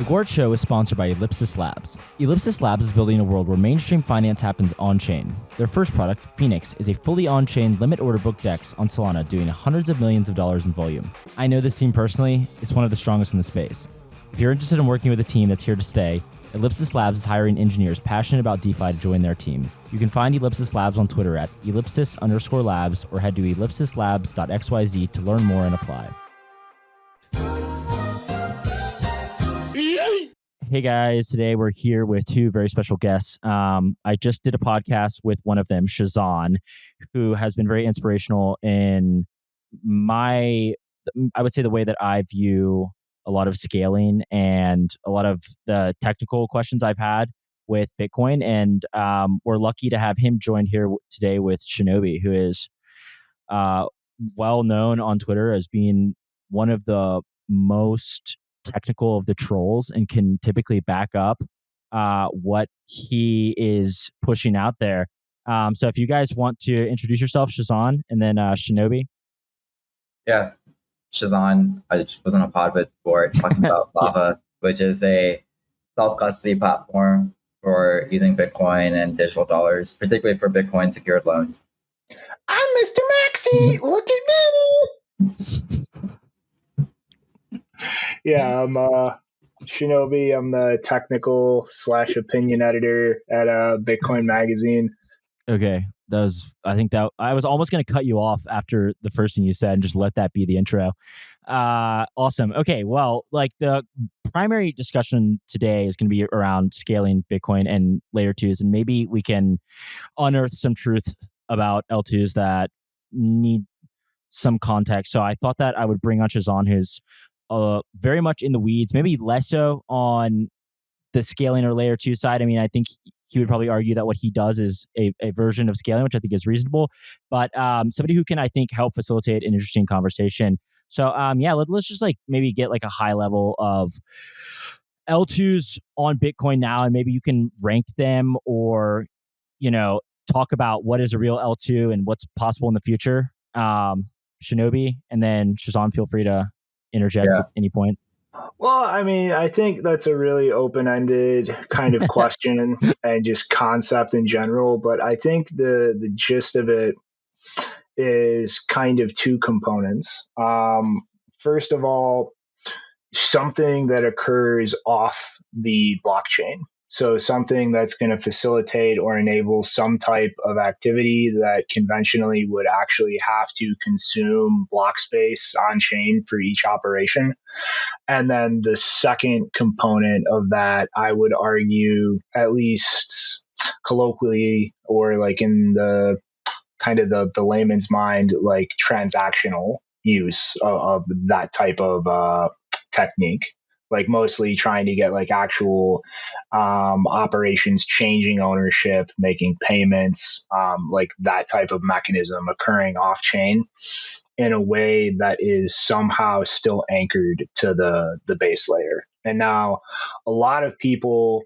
The Gwart Show is sponsored by Ellipsis Labs. Ellipsis Labs is building a world where mainstream finance happens on-chain. Their first product, Phoenix, is a fully on-chain limit order book DEX on Solana doing hundreds of millions of dollars in volume. I know this team personally. It's one of the strongest in the space. If you're interested in working with a team that's here to stay, Ellipsis Labs is hiring engineers passionate about DeFi to join their team. You can find Ellipsis Labs on Twitter at ellipsis_labs or head to ellipsislabs.xyz to learn more and apply. Hey guys, today we're here with two very special guests. I just did a podcast with one of them, Shehzan, who has been very inspirational in I would say the way that I view a lot of scaling and a lot of the technical questions I've had with Bitcoin. And we're lucky to have him joined here today with Shinobi, who is well known on Twitter as being one of the most technical of the trolls and can typically back up what he is pushing out there. So if you guys want to introduce yourself, Shehzan, and then Shinobi. Yeah, Shehzan. I just was on a pod with Gwart talking about Lava, which is a self-custody platform for using Bitcoin and digital dollars, particularly for Bitcoin secured loans. I'm Mr. Maxi. Look at me. Yeah, I'm Shinobi. I'm the technical / opinion editor at Bitcoin Magazine. Okay, I was almost going to cut you off after the first thing you said and just let that be the intro. Awesome. Okay, well, like the primary discussion today is going to be around scaling Bitcoin and layer twos, and maybe we can unearth some truth about L2s that need some context. So I thought that I would bring on Shehzan, who's very much in the weeds, maybe less so on the scaling or layer two side. I mean, I think he would probably argue that what he does is a version of scaling, which I think is reasonable, but somebody who can, I think, help facilitate an interesting conversation. So let's just like maybe get like a high level of L2s on Bitcoin now, and maybe you can rank them or, talk about what is a real L2 and what's possible in the future. Shinobi, and then Shehzan, feel free to interject at any point. Well, I mean, I think that's a really open-ended kind of question and just concept in general. But I think the gist of it is kind of two components. First of all, something that occurs off the blockchain. So something that's going to facilitate or enable some type of activity that conventionally would actually have to consume block space on chain for each operation. And then the second component of that, I would argue, at least colloquially or like in the kind of the layman's mind, like transactional use of that type of technique. Like mostly trying to get like actual operations changing ownership, making payments, like that type of mechanism occurring off chain in a way that is somehow still anchored to the base layer. And now a lot of people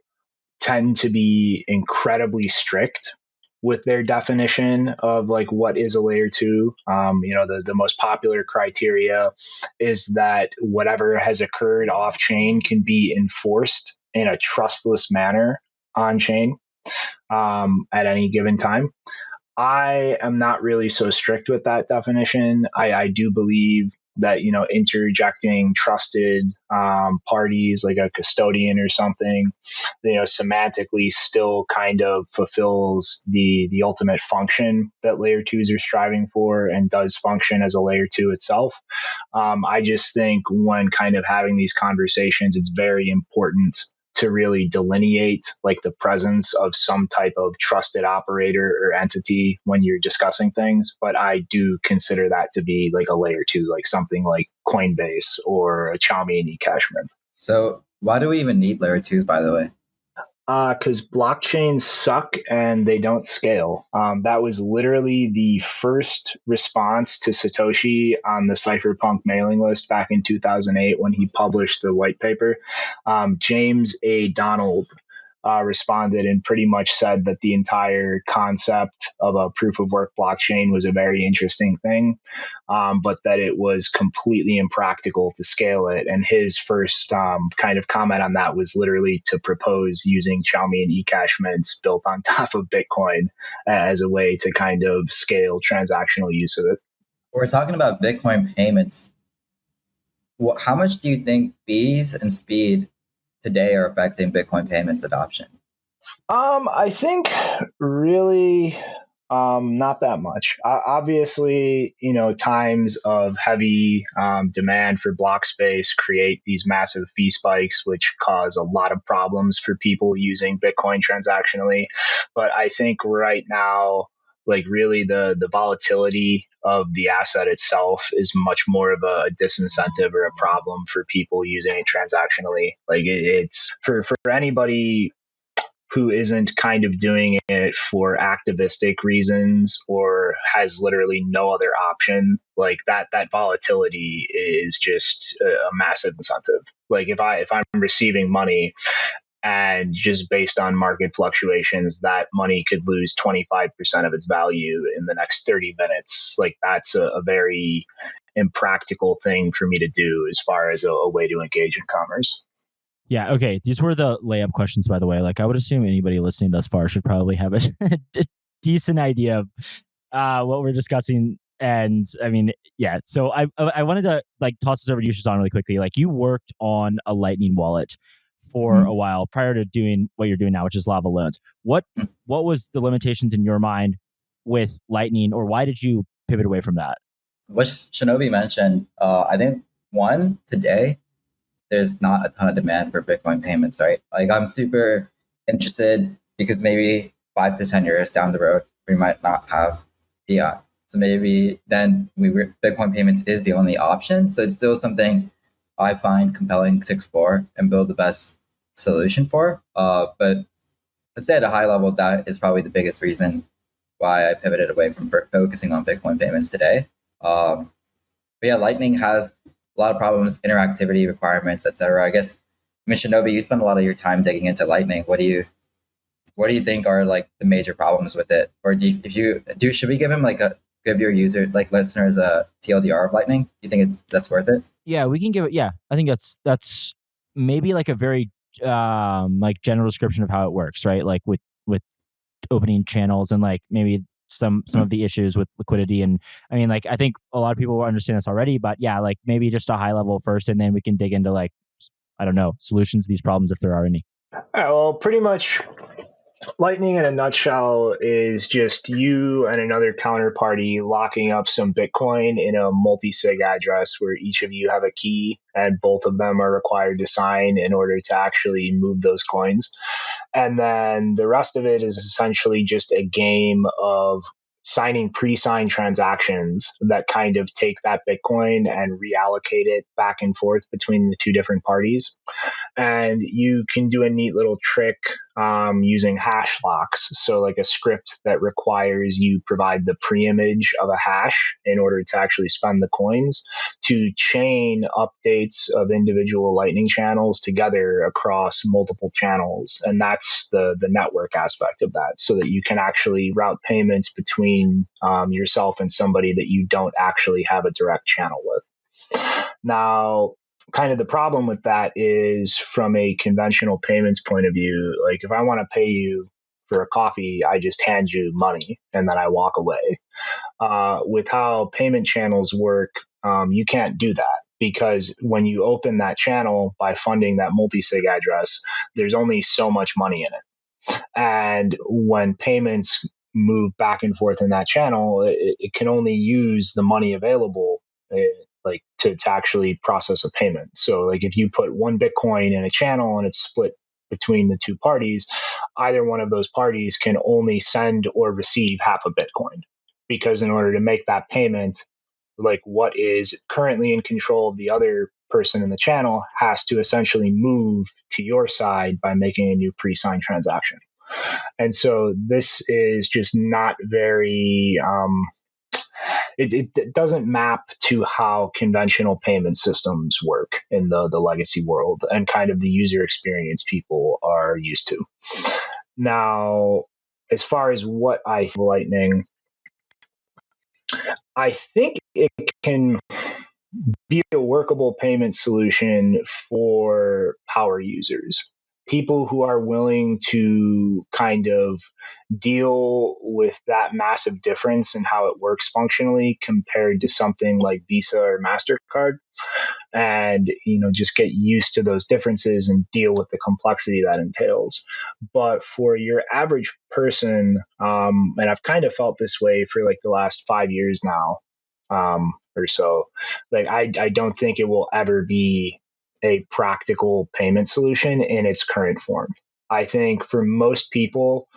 tend to be incredibly strict with their definition of like what is a layer two. The most popular criteria is that whatever has occurred off chain can be enforced in a trustless manner on chain at any given time. I am not really so strict with that definition. I do believe that, interjecting trusted parties like a custodian or something, semantically still kind of fulfills the ultimate function that layer twos are striving for and does function as a layer two itself. I just think when kind of having these conversations, it's very important to really delineate like the presence of some type of trusted operator or entity when you're discussing things. But I do consider that to be like a layer two, like something like Coinbase or a Xiaomi and eCash mint. So why do we even need layer twos, by the way? Because blockchains suck and they don't scale. That was literally the first response to Satoshi on the Cypherpunk mailing list back in 2008 when he published the white paper. James A. Donald responded and pretty much said that the entire concept of a proof of work blockchain was a very interesting thing, but that it was completely impractical to scale it. And his first kind of comment on that was literally to propose using Xiaomi and eCash mints built on top of Bitcoin as a way to kind of scale transactional use of it. We're talking about Bitcoin payments. How much do you think fees and speed today are affecting Bitcoin payments adoption? I think really not that much. Obviously, times of heavy demand for block space create these massive fee spikes, which cause a lot of problems for people using Bitcoin transactionally. But I think right now, like really the volatility of the asset itself is much more of a disincentive or a problem for people using it transactionally. Like it's for anybody who isn't kind of doing it for activistic reasons or has literally no other option, like that volatility is just a massive incentive. Like if I'm receiving money and just based on market fluctuations, that money could lose 25% of its value in the next 30 minutes. Like that's a very impractical thing for me to do as far as a way to engage in commerce. Yeah. Okay. These were the layup questions, by the way. Like, I would assume anybody listening thus far should probably have a decent idea of what we're discussing. And I mean, yeah. So I wanted to like toss this over to you, Shehzan, really quickly. Like, you worked on a Lightning wallet for a while prior to doing what you're doing now, which is Lava Loans. What was the limitations in your mind with Lightning, or why did you pivot away from that? What Shinobi mentioned, I think one, today, there's not a ton of demand for Bitcoin payments, right? Like I'm super interested because maybe 5 to 10 years down the road, we might not have fiat. So maybe then Bitcoin payments is the only option. So it's still something I find compelling to explore and build the best solution for. But let's say at a high level, that is probably the biggest reason why I pivoted away from focusing on Bitcoin payments today. But yeah, Lightning has a lot of problems, interactivity requirements, etc. I guess, Shinobi, you spend a lot of your time digging into Lightning. What do you think are like the major problems with it? Or should we give your user, like listeners, a TLDR of Lightning? Do you think that's worth it? Yeah, we can give it. Yeah, I think that's maybe like a very like general description of how it works, right? Like with opening channels and like maybe some of the issues with liquidity. And I mean, like, I think a lot of people will understand this already, but yeah, like maybe just a high level first, and then we can dig into like, I don't know, solutions to these problems if there are any. All right, well, pretty much Lightning in a nutshell is just you and another counterparty locking up some Bitcoin in a multi-sig address where each of you have a key and both of them are required to sign in order to actually move those coins. And then the rest of it is essentially just a game of signing pre-signed transactions that kind of take that Bitcoin and reallocate it back and forth between the two different parties. And you can do a neat little trick using hash locks. So like a script that requires you provide the pre-image of a hash in order to actually spend the coins to chain updates of individual Lightning channels together across multiple channels. And that's the network aspect of that, so that you can actually route payments between yourself and somebody that you don't actually have a direct channel with. Now, kind of the problem with that is from a conventional payments point of view, like if I want to pay you for a coffee, I just hand you money and then I walk away. With how payment channels work, you can't do that, because when you open that channel by funding that multi-sig address, there's only so much money in it. And when payments move back and forth in that channel, it can only use the money available like to actually process a payment. So like if you put one Bitcoin in a channel and it's split between the two parties, either one of those parties can only send or receive half a Bitcoin, because in order to make that payment, like what is currently in control of the other person in the channel has to essentially move to your side by making a new pre-signed transaction. And so this is just not very it doesn't map to how conventional payment systems work in the legacy world and kind of the user experience people are used to. Now, as far as what I Lightning, I think it can be a workable payment solution for power users, people who are willing to kind of deal with that massive difference in how it works functionally compared to something like Visa or MasterCard, and just get used to those differences and deal with the complexity that entails. But for your average person, and I've kind of felt this way for like the last 5 years now, or so, like I don't think it will ever be a practical payment solution in its current form. I think for most people,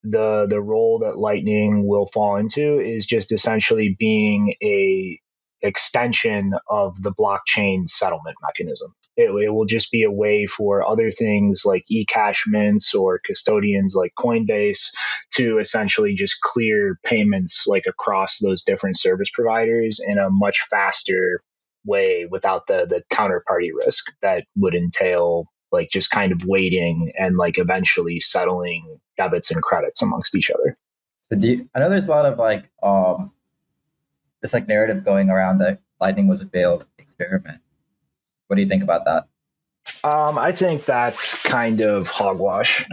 the role that Lightning will fall into is just essentially being a extension of the blockchain settlement mechanism. It will just be a way for other things like eCash mints or custodians like Coinbase to essentially just clear payments like across those different service providers in a much faster way without the counterparty risk that would entail like just kind of waiting and like eventually settling debits and credits amongst each other. So I know there's a lot of like this like narrative going around that Lightning was a failed experiment. What do you think about that? I think that's kind of hogwash.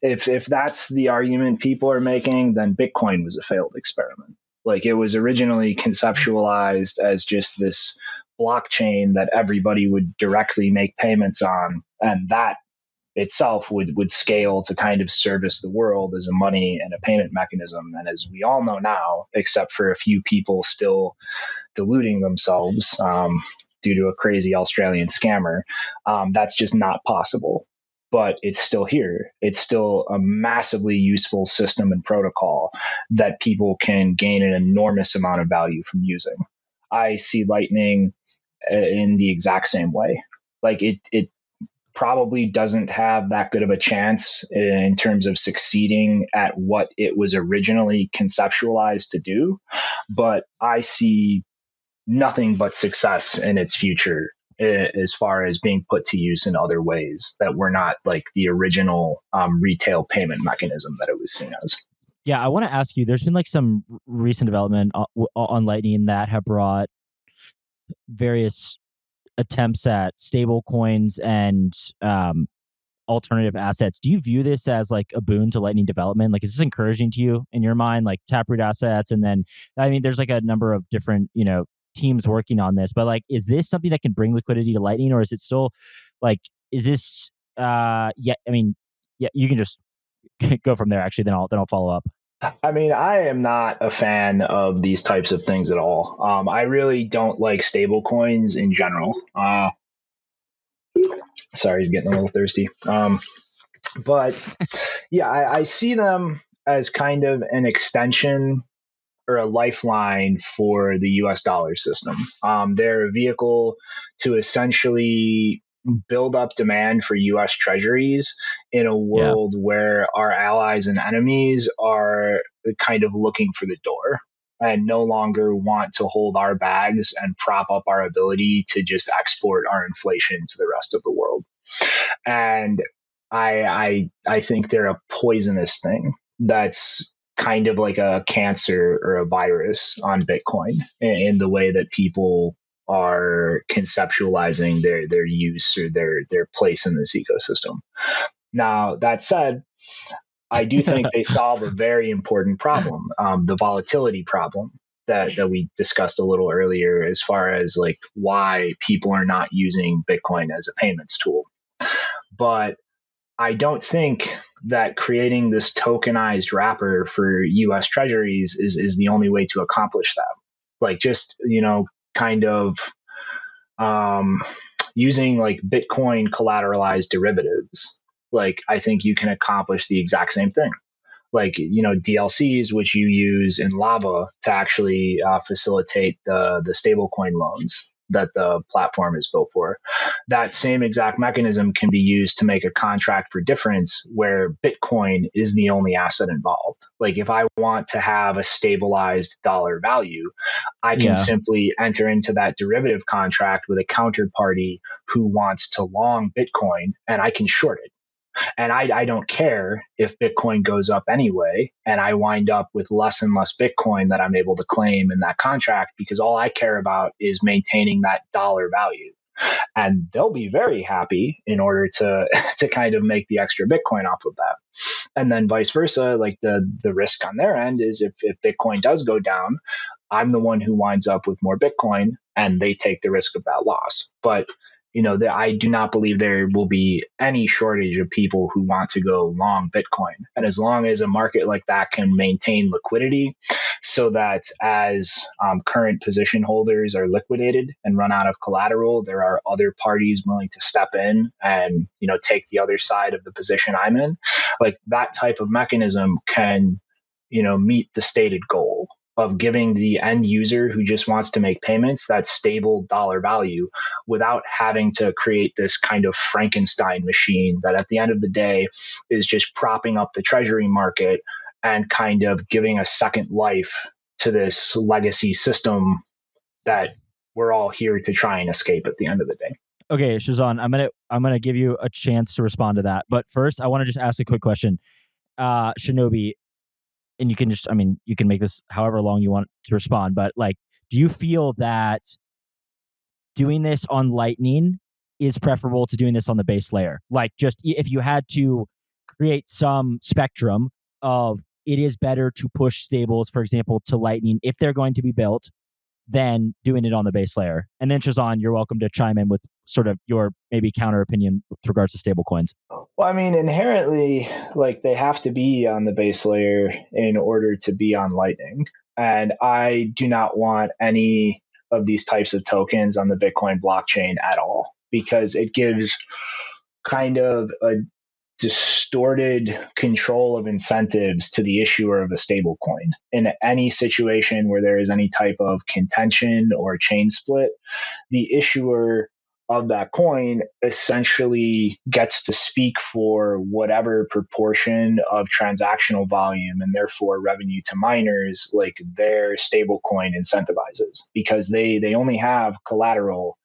If that's the argument people are making, then Bitcoin was a failed experiment. Like it was originally conceptualized as just this blockchain that everybody would directly make payments on, and that itself would scale to kind of service the world as a money and a payment mechanism. And as we all know now, except for a few people still deluding themselves due to a crazy Australian scammer, that's just not possible. But it's still here. It's still a massively useful system and protocol that people can gain an enormous amount of value from using. I see Lightning in the exact same way. Like it probably doesn't have that good of a chance in terms of succeeding at what it was originally conceptualized to do. But I see nothing but success in its future as far as being put to use in other ways that were not like the original retail payment mechanism that it was seen as. Yeah, I want to ask you, there's been like some recent development on Lightning that have brought various attempts at stable coins and alternative assets. Do you view this as like a boon to Lightning development? Like, is this encouraging to you in your mind, like Taproot assets? And then, I mean, there's like a number of different, teams working on this, but like, is this something that can bring liquidity to Lightning, or is it still like, is this, you can just go from there actually, then I'll follow up. I mean, I am not a fan of these types of things at all. I really don't like stable coins in general. Sorry, he's getting a little thirsty. But yeah, I see them as kind of an extension or a lifeline for the US dollar system. They're a vehicle to essentially build up demand for US treasuries in a world where our allies and enemies are kind of looking for the door and no longer want to hold our bags and prop up our ability to just export our inflation to the rest of the world. And I think they're a poisonous thing that's kind of like a cancer or a virus on Bitcoin in the way that people are conceptualizing their use or their place in this ecosystem. Now, that said, I do think they solve a very important problem, the volatility problem that we discussed a little earlier, as far as like why people are not using Bitcoin as a payments tool. But I don't think that creating this tokenized wrapper for US treasuries is the only way to accomplish that. Like just, kind of using like Bitcoin collateralized derivatives. Like I think you can accomplish the exact same thing. Like, DLCs, which you use in Lava to actually facilitate the stablecoin loans. that the platform is built for. That same exact mechanism can be used to make a contract for difference where Bitcoin is the only asset involved. Like if I want to have a stabilized dollar value, I can simply enter into that derivative contract with a counterparty who wants to long Bitcoin, and I can short it. And I don't care if Bitcoin goes up anyway, and I wind up with less and less Bitcoin that I'm able to claim in that contract, because all I care about is maintaining that dollar value. And they'll be very happy in order to to kind of make the extra Bitcoin off of that. And then vice versa, like the risk on their end is if Bitcoin does go down, I'm the one who winds up with more Bitcoin, and they take the risk of that loss. But I do not believe there will be any shortage of people who want to go long Bitcoin. And as long as a market like that can maintain liquidity so that as current position holders are liquidated and run out of collateral, there are other parties willing to step in and, take the other side of the position I'm in. Like that type of mechanism can, meet the stated goal of giving the end user who just wants to make payments that stable dollar value without having to create this kind of Frankenstein machine that at the end of the day is just propping up the treasury market and kind of giving a second life to this legacy system that we're all here to try and escape at the end of the day. Okay, Shehzan, I'm gonna give you a chance to respond to that. But first, I want to just ask a quick question. Shinobi, and you can just, you can make this however long you want to respond, but like, do you feel that doing this on Lightning is preferable to doing this on the base layer? Like, just if you had to create some spectrum of it is better to push stables, for example, to Lightning if they're going to be built, than doing it on the base layer. And then Shehzan, you're welcome to chime in with sort of your maybe counter opinion with regards to stablecoins. Well, inherently, like they have to be on the base layer in order to be on Lightning. And I do not want any of these types of tokens on the Bitcoin blockchain at all, because it gives kind of a distorted control of incentives to the issuer of a stablecoin. In any situation where there is any type of contention or chain split, the issuer of that coin essentially gets to speak for whatever proportion of transactional volume and therefore revenue to miners like their stablecoin incentivizes, because they only have collateral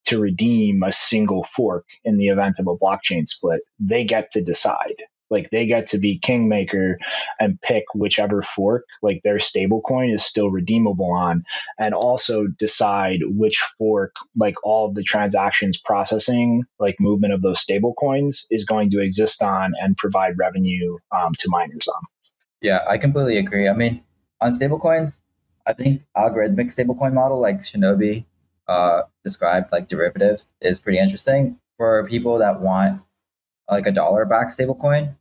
to redeem a single fork in the event of a blockchain split. They get to decide. Like they get to be kingmaker and pick whichever fork like their stablecoin is still redeemable on, and also decide which fork like all of the transactions processing like movement of those stablecoins is going to exist on and provide revenue to miners on. Yeah, I completely agree. On stablecoins, I think algorithmic stablecoin model like Shinobi described, like derivatives, is pretty interesting for people that want like a dollar-backed stablecoin.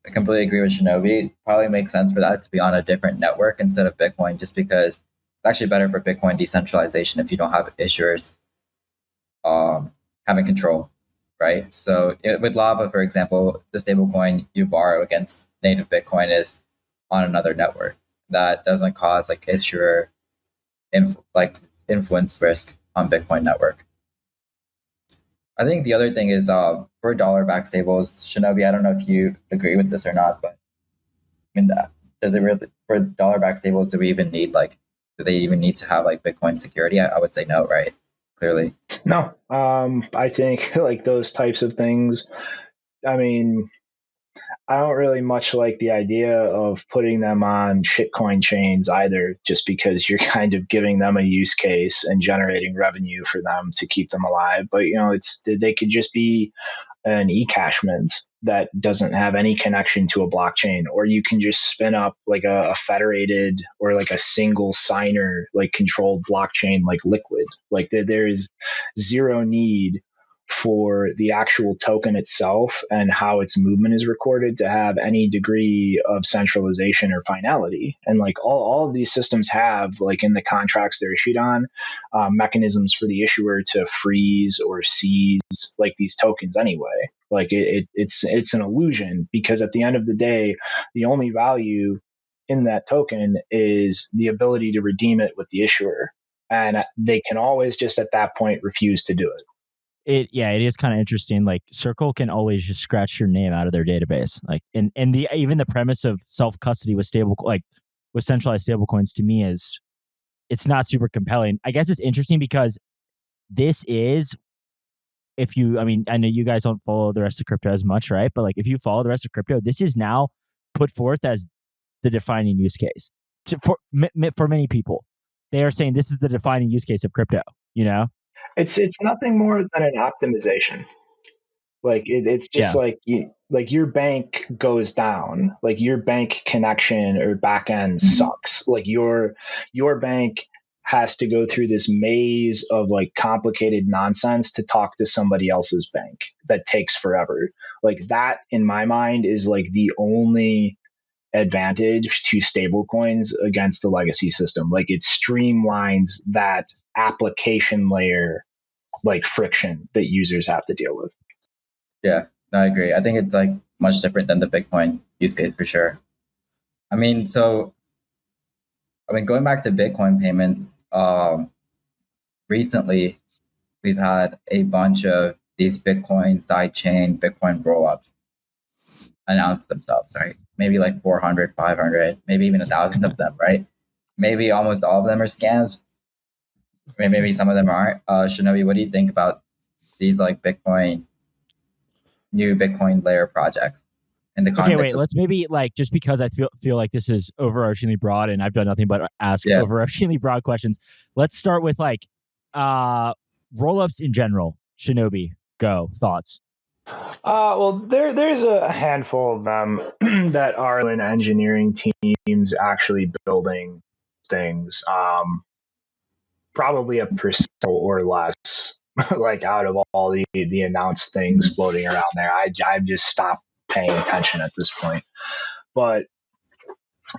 I completely agree with Shinobi. It probably makes sense for that to be on a different network instead of Bitcoin, just because it's actually better for Bitcoin decentralization if you don't have issuers having control, right? So with Lava, for example, the stablecoin you borrow against native Bitcoin is on another network. That doesn't cause like issuer influence risk on Bitcoin network. I think the other thing is for dollar-backed stables, Shinobi, I don't know if you agree with this or not, but does it really, for dollar-backed stables, do they even need to have like Bitcoin security? I would say no, right? Clearly. No. I think like those types of things, I don't really much like the idea of putting them on shitcoin chains either, just because you're kind of giving them a use case and generating revenue for them to keep them alive. But they could just be an eCash mint that doesn't have any connection to a blockchain, or you can just spin up like a federated or like a single signer like controlled blockchain like Liquid. Like there is zero need for the actual token itself and how its movement is recorded to have any degree of centralization or finality. And like all of these systems have, like in the contracts they're issued on, mechanisms for the issuer to freeze or seize like these tokens anyway. Like it's an illusion, because at the end of the day, the only value in that token is the ability to redeem it with the issuer. and they can always just at that point refuse to do it. It is kind of interesting. Like Circle can always just scratch your name out of their database. Like and the even the premise of self custody with with centralized stablecoins to me is it's not super compelling. I guess it's interesting because this is I know you guys don't follow the rest of crypto as much, right? But like if you follow the rest of crypto, this is now put forth as the defining use case for many people. They are saying this is the defining use case of crypto. It's nothing more than an optimization. Like it's just Yeah. like your bank goes down, like your bank connection or back end sucks. Like your bank has to go through this maze of like complicated nonsense to talk to somebody else's bank that takes forever. Like that in my mind is like the only advantage to stablecoins against the legacy system. Like it streamlines that application layer like friction that users have to deal with. Yeah, no, I agree. I think it's like much different than the Bitcoin use case for sure. Going back to Bitcoin payments, recently we've had a bunch of these Bitcoin sidechain Bitcoin rollups announce themselves, right? Maybe like 400, 500, maybe even 1,000 of them, right? Maybe almost all of them are scams. Maybe some of them aren't. Shinobi, what do you think about these like new Bitcoin layer projects in the context? Okay, wait. Let's maybe like just because I feel like this is overarchingly broad, and I've done nothing but ask overarchingly broad questions. Let's start with like rollups in general. Shinobi, go thoughts. Well, there's a handful of them that are in engineering teams actually building things. Probably a percent or less, like out of all the announced things floating around there. I've just stopped paying attention at this point. But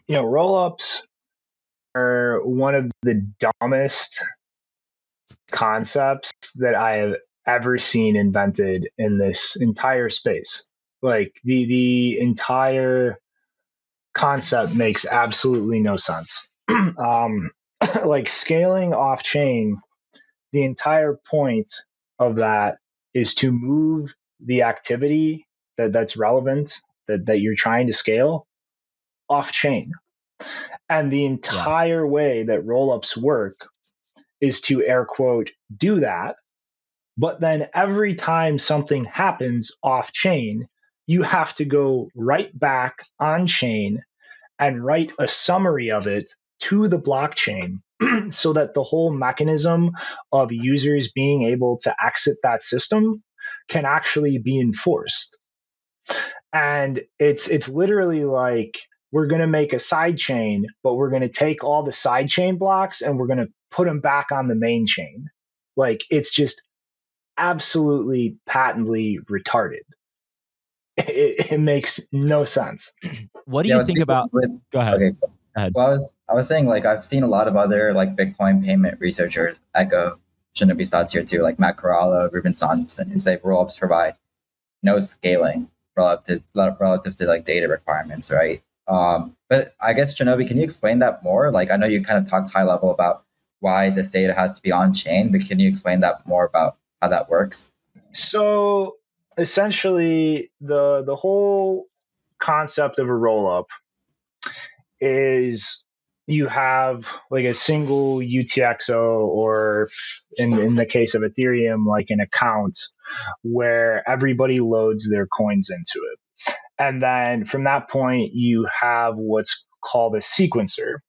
rollups are one of the dumbest concepts that I have ever seen invented in this entire space. Like the entire concept makes absolutely no sense. Like scaling off chain, the entire point of that is to move the activity that's relevant that you're trying to scale off chain. And the entire way that rollups work is to air quote do that. But then every time something happens off chain, you have to go right back on chain and write a summary of it to the blockchain so that the whole mechanism of users being able to exit that system can actually be enforced. And it's literally like we're going to make a side chain, but we're going to take all the side chain blocks and we're going to put them back on the main chain. Like it's just absolutely patently retarded. It makes no sense. What do you think about? Go ahead. Okay. Go ahead. Well, I was saying like I've seen a lot of other like Bitcoin payment researchers echo Shinobi's thoughts here too, like Matt Corallo, Ruben Sampson, who say rollups provide no scaling relative to like data requirements, right? But I guess Shinobi, can you explain that more? Like I know you kind of talked high level about why this data has to be on chain, but can you explain that more about how that works? So essentially the whole concept of a rollup is you have like a single UTXO or in the case of Ethereum, like an account where everybody loads their coins into it. And then from that point, you have what's called a sequencer.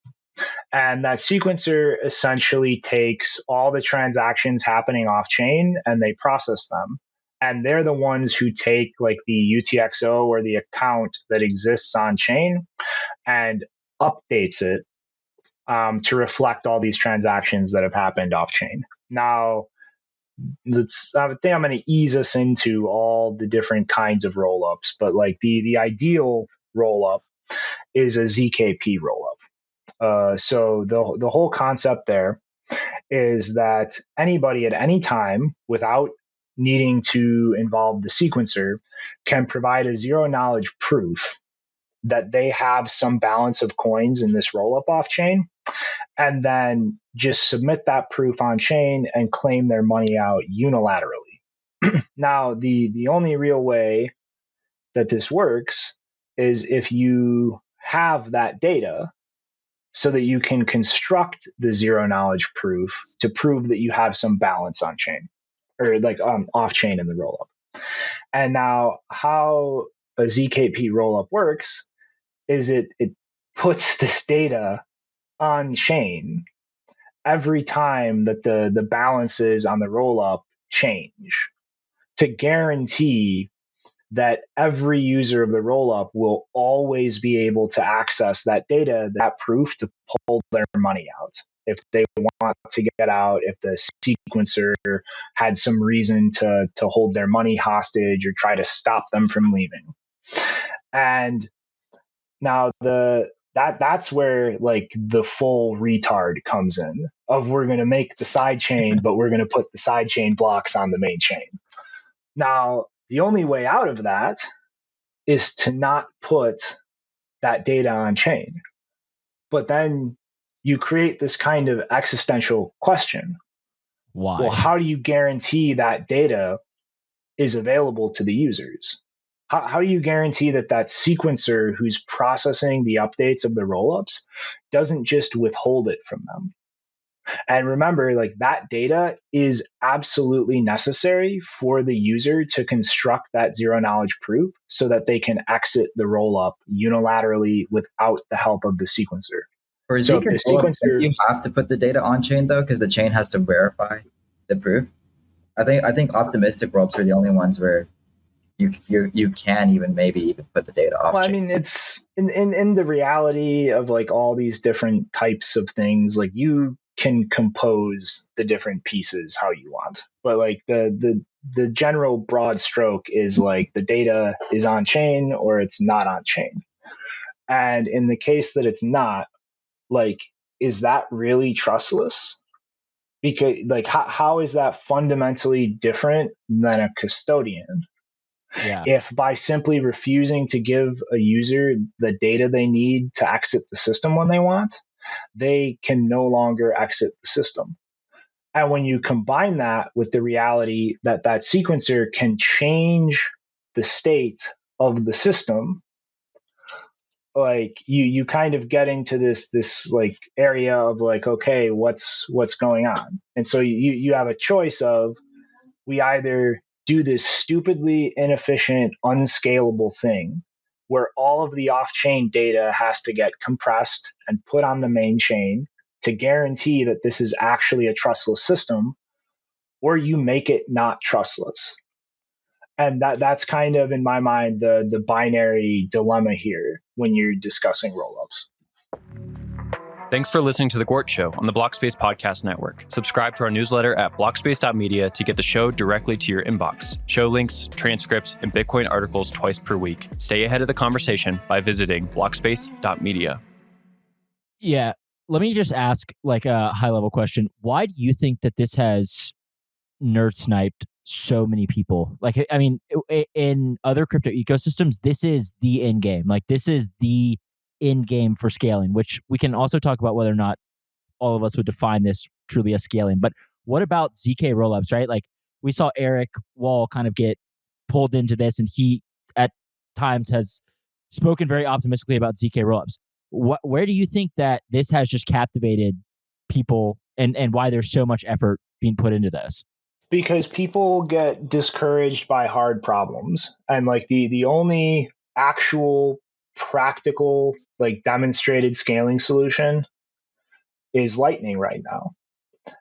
And that sequencer essentially takes all the transactions happening off chain and they process them. And they're the ones who take like the UTXO or the account that exists on chain and updates it to reflect all these transactions that have happened off chain. Now, I think I'm going to ease us into all the different kinds of rollups, but like the ideal rollup is a ZKP rollup. So the whole concept there is that anybody at any time, without needing to involve the sequencer, can provide a zero knowledge proof that they have some balance of coins in this rollup off chain. and then just submit that proof on chain and claim their money out unilaterally. Now, the only real way that this works is if you have that data so that you can construct the zero knowledge proof to prove that you have some balance on chain or like off chain in the rollup. And now how a ZKP rollup works is it puts this data on chain every time that the balances on the rollup change to guarantee that every user of the rollup will always be able to access that data, that proof to pull their money out. If they want to get out, if the sequencer had some reason to hold their money hostage or try to stop them from leaving. And now that's where like the full retard comes in of we're going to make the side chain, but we're going to put the side chain blocks on the main chain. Now, the only way out of that is to not put that data on chain. But then you create this kind of existential question. Why? Well, how do you guarantee that data is available to the users? How do you guarantee that that sequencer who's processing the updates of the rollups doesn't just withhold it from them? And remember, like that data is absolutely necessary for the user to construct that zero knowledge proof so that they can exit the rollup unilaterally without the help of the sequencer. For So ZK rollups, you have to put the data on chain though, because the chain has to verify the proof. I think optimistic rollups are the only ones where you can even put the data off. Well, chain. I mean, it's in the reality of like all these different types of things, like you can compose the different pieces how you want. But like the general broad stroke is like the data is on chain or it's not on chain. And in the case that it's not, like, is that really trustless? Because like how is that fundamentally different than a custodian? Yeah. If by simply refusing to give a user the data they need to exit the system when they want, they can no longer exit the system. And when you combine that with the reality that that sequencer can change the state of the system, like you kind of get into this like area of like, okay, what's going on? And so you have a choice of, we either do this stupidly inefficient, unscalable thing where all of the off-chain data has to get compressed and put on the main chain to guarantee that this is actually a trustless system, or you make it not trustless. And that's kind of, in my mind, the binary dilemma here when you're discussing rollups. Thanks for listening to The Gwart Show on the Blockspace Podcast Network. Subscribe to our newsletter at blockspace.media to get the show directly to your inbox. Show links, transcripts, and Bitcoin articles twice per week. Stay ahead of the conversation by visiting blockspace.media. Yeah. Let me just ask like a high-level question. Why do you think that this has nerd sniped so many people? Like, I mean, in other crypto ecosystems, this is the end game. Like, this is the end game for scaling, which we can also talk about whether or not all of us would define this truly as scaling. But what about ZK rollups, right? Like, we saw Eric Wall kind of get pulled into this, and he at times has spoken very optimistically about ZK rollups. Where do you think that this has just captivated people, and why there's so much effort being put into this? Because people get discouraged by hard problems, and like the only actual practical like demonstrated scaling solution is Lightning right now.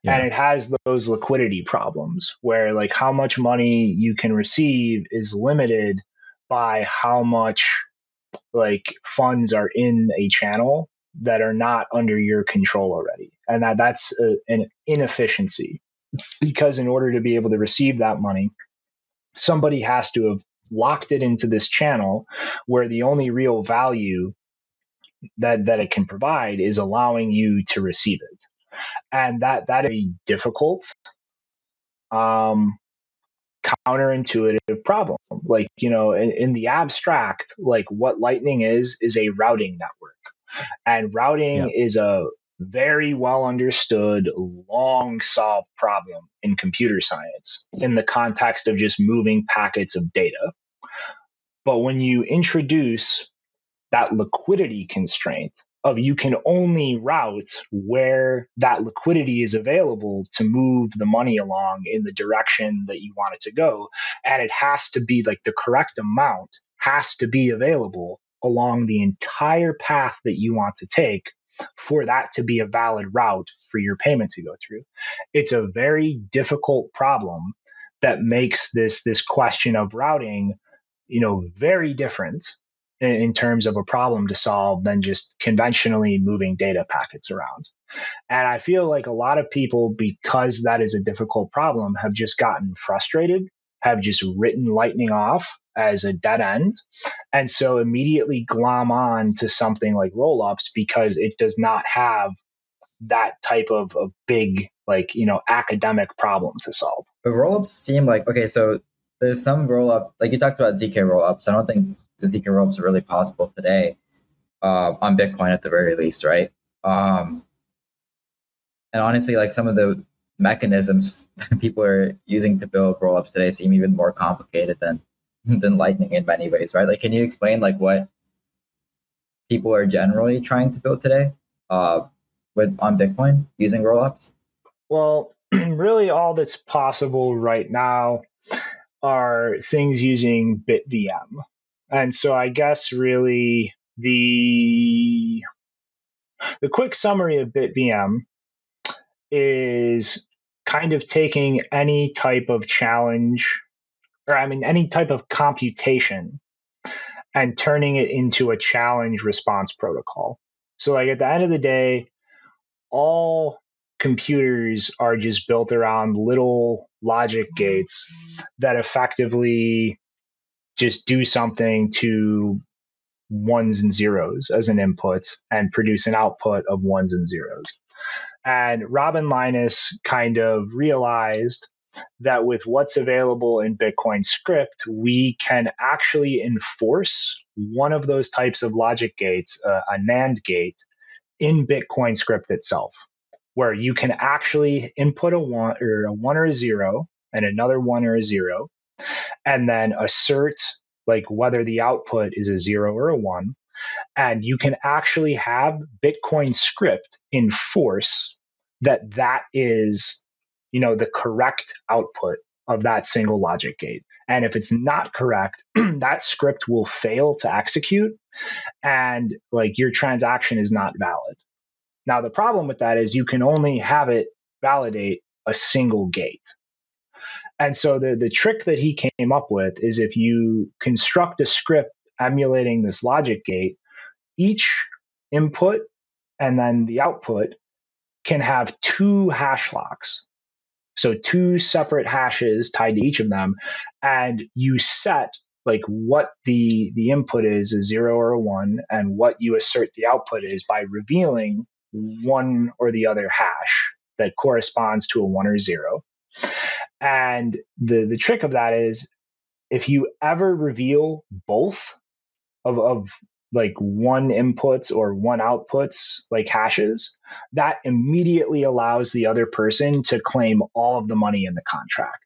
Yeah. And it has those liquidity problems where like how much money you can receive is limited by how much like funds are in a channel that are not under your control already. And that's an inefficiency, because in order to be able to receive that money, somebody has to have locked it into this channel where the only real value that it can provide is allowing you to receive it. And that is a difficult, counterintuitive problem. Like, you know, in the abstract, like what Lightning is a routing network. And routing is a very well understood, long solved problem in computer science in the context of just moving packets of data. But when you introduce that liquidity constraint of you can only route where that liquidity is available to move the money along in the direction that you want it to go, and it has to be like the correct amount has to be available along the entire path that you want to take for that to be a valid route for your payment to go through. It's a very difficult problem that makes this question of routing, very different in terms of a problem to solve than just conventionally moving data packets around. And I feel like a lot of people, because that is a difficult problem, have just gotten frustrated, have just written Lightning off as a dead end, and so immediately glom on to something like Rollups because it does not have that type of big, academic problem to solve. But rollups seem like, okay, so there's some rollup, like you talked about ZK rollups. I don't think the ZK rollups are really possible today on Bitcoin at the very least, right? And honestly, like some of the mechanisms people are using to build rollups today seem even more complicated than Lightning in many ways, right? Like, can you explain like what people are generally trying to build today on Bitcoin using rollups? Well, really all that's possible right now are things using BitVM. And so I guess really the quick summary of BitVM is kind of taking any type of challenge, any type of computation and turning it into a challenge response protocol. So like at the end of the day, all computers are just built around little logic gates that effectively just do something to ones and zeros as an input and produce an output of ones and zeros. And Robin Linus kind of realized that with what's available in Bitcoin script, we can actually enforce one of those types of logic gates, a NAND gate, in Bitcoin script itself, where you can actually input a one or a zero and another one or a zero, and then assert like whether the output is a zero or a one. And you can actually have Bitcoin script enforce that is, the correct output of that single logic gate. And if it's not correct, that script will fail to execute and like your transaction is not valid. Now, the problem with that is you can only have it validate a single gate. And so the trick that he came up with is if you construct a script emulating this logic gate, each input and then the output can have two hash locks. So two separate hashes tied to each of them. And you set like what the input is a zero or a one, and what you assert the output is by revealing one or the other hash that corresponds to a one or zero. And the trick of that is if you ever reveal both of like one inputs or one outputs like hashes, that immediately allows the other person to claim all of the money in the contract.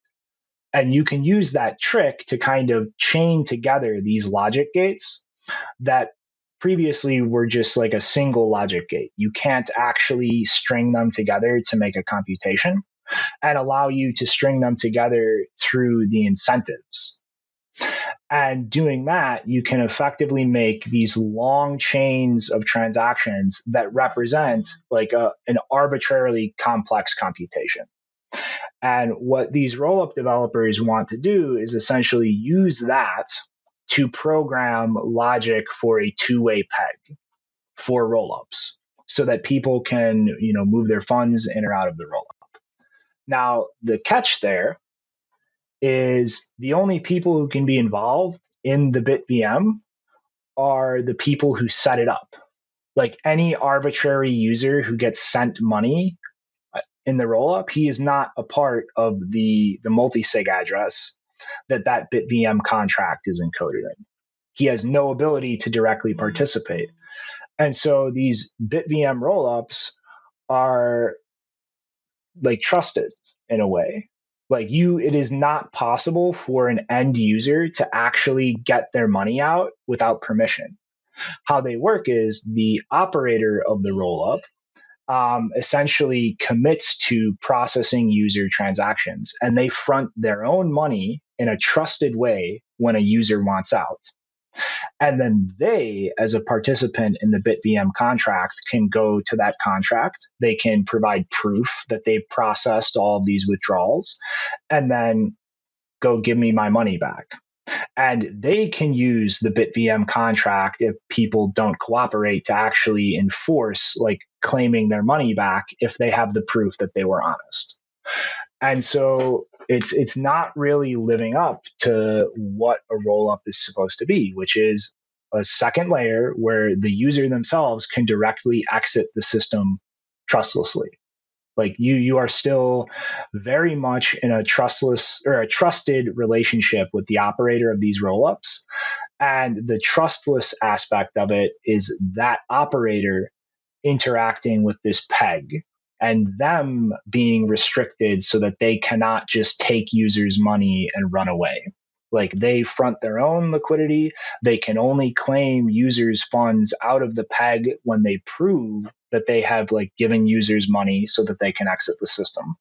And you can use that trick to kind of chain together these logic gates that previously were just like a single logic gate. You can't actually string them together to make a computation, and allow you to string them together through the incentives. And doing that, you can effectively make these long chains of transactions that represent like an arbitrarily complex computation. And what these rollup developers want to do is essentially use that to program logic for a two-way peg for rollups so that people can, move their funds in or out of the rollup. Now, the catch there is the only people who can be involved in the BitVM are the people who set it up. Like any arbitrary user who gets sent money in the rollup, he is not a part of the multi-sig address that BitVM contract is encoded in. He has no ability to directly participate. And so these BitVM rollups are like trusted in a way. Like it is not possible for an end user to actually get their money out without permission. How they work is the operator of the rollup essentially commits to processing user transactions, and they front their own money in a trusted way when a user wants out. And then they, as a participant in the BitVM contract, can go to that contract. They can provide proof that they've processed all of these withdrawals, and then go give me my money back. And they can use the BitVM contract if people don't cooperate to actually enforce like claiming their money back if they have the proof that they were honest. And so it's not really living up to what a rollup is supposed to be, which is a second layer where the user themselves can directly exit the system trustlessly. Like you are still very much in a trustless or a trusted relationship with the operator of these rollups. And the trustless aspect of it is that operator interacting with this peg and them being restricted so that they cannot just take users' money and run away. Like they front their own liquidity. They can only claim users' funds out of the peg when they prove that they have like given users money so that they can exit the system.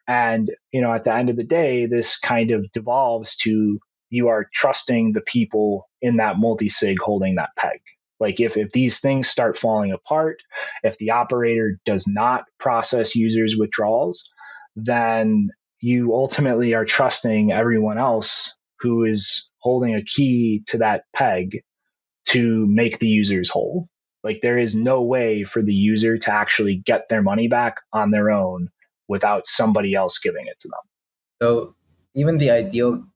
And, at the end of the day, this kind of devolves to you are trusting the people in that multi-sig holding that peg. Like if these things start falling apart, if the operator does not process users' withdrawals, then you ultimately are trusting everyone else who is holding a key to that peg to make the users whole. Like there is no way for the user to actually get their money back on their own without somebody else giving it to them. So even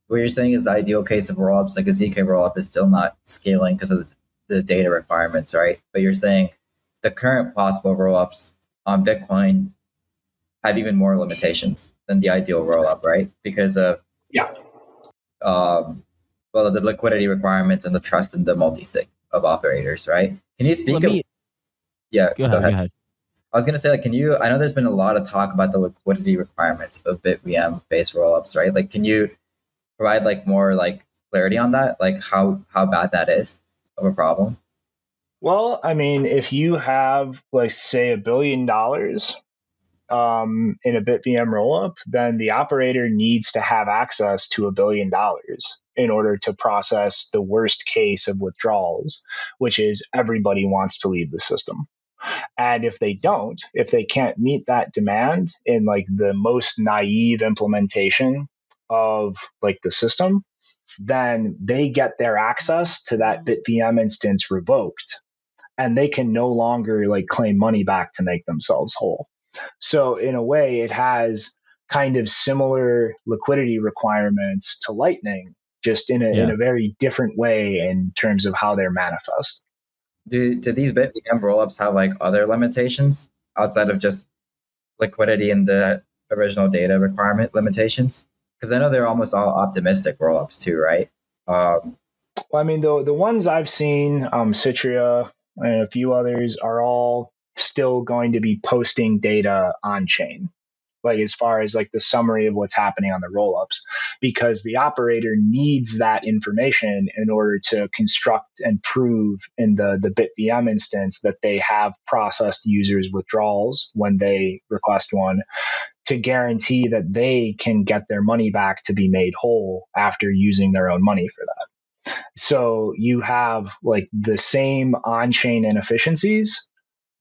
what you're saying is the ideal case of rollups, like a ZK rollup is still not scaling because of the data requirements, right? But you're saying the current possible rollups on Bitcoin have even more limitations than the ideal rollup, right? Because of the liquidity requirements and the trust in the multi-sig of operators, right? Can you speak Yeah, go ahead. I was going to say, I know there's been a lot of talk about the liquidity requirements of BitVM based rollups, right? Like, can you provide more clarity on that? Like how bad that is of a problem? Well, I mean, if you have say $1 billion in a BitVM rollup, then the operator needs to have access to $1 billion in order to process the worst case of withdrawals, which is everybody wants to leave the system. And if they can't meet that demand in the most naive implementation of the system, then they get their access to that BitVM instance revoked, and they can no longer claim money back to make themselves whole. So in a way, it has kind of similar liquidity requirements to Lightning, just in a very different way in terms of how they're manifest. Do these BitVM rollups have other limitations outside of just liquidity and the original data requirement limitations? Because I know they're almost all optimistic rollups too, right? Well, I mean, the ones I've seen, Citria and a few others, are all still going to be posting data on chain, as far as the summary of what's happening on the rollups, because the operator needs that information in order to construct and prove in the BitVM instance that they have processed users' withdrawals when they request one, to guarantee that they can get their money back to be made whole after using their own money for that. So you have the same on-chain inefficiencies,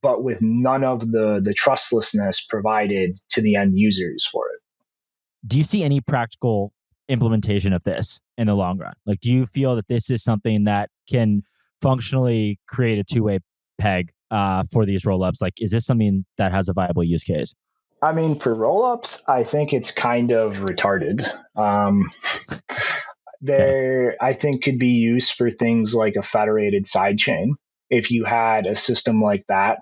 but with none of the trustlessness provided to the end users for it. Do you see any practical implementation of this in the long run? Do you feel that this is something that can functionally create a two-way peg for these rollups? Is this something that has a viable use case? I mean, for rollups, I think it's kind of retarded. I think could be used for things like a federated sidechain. If you had a system like that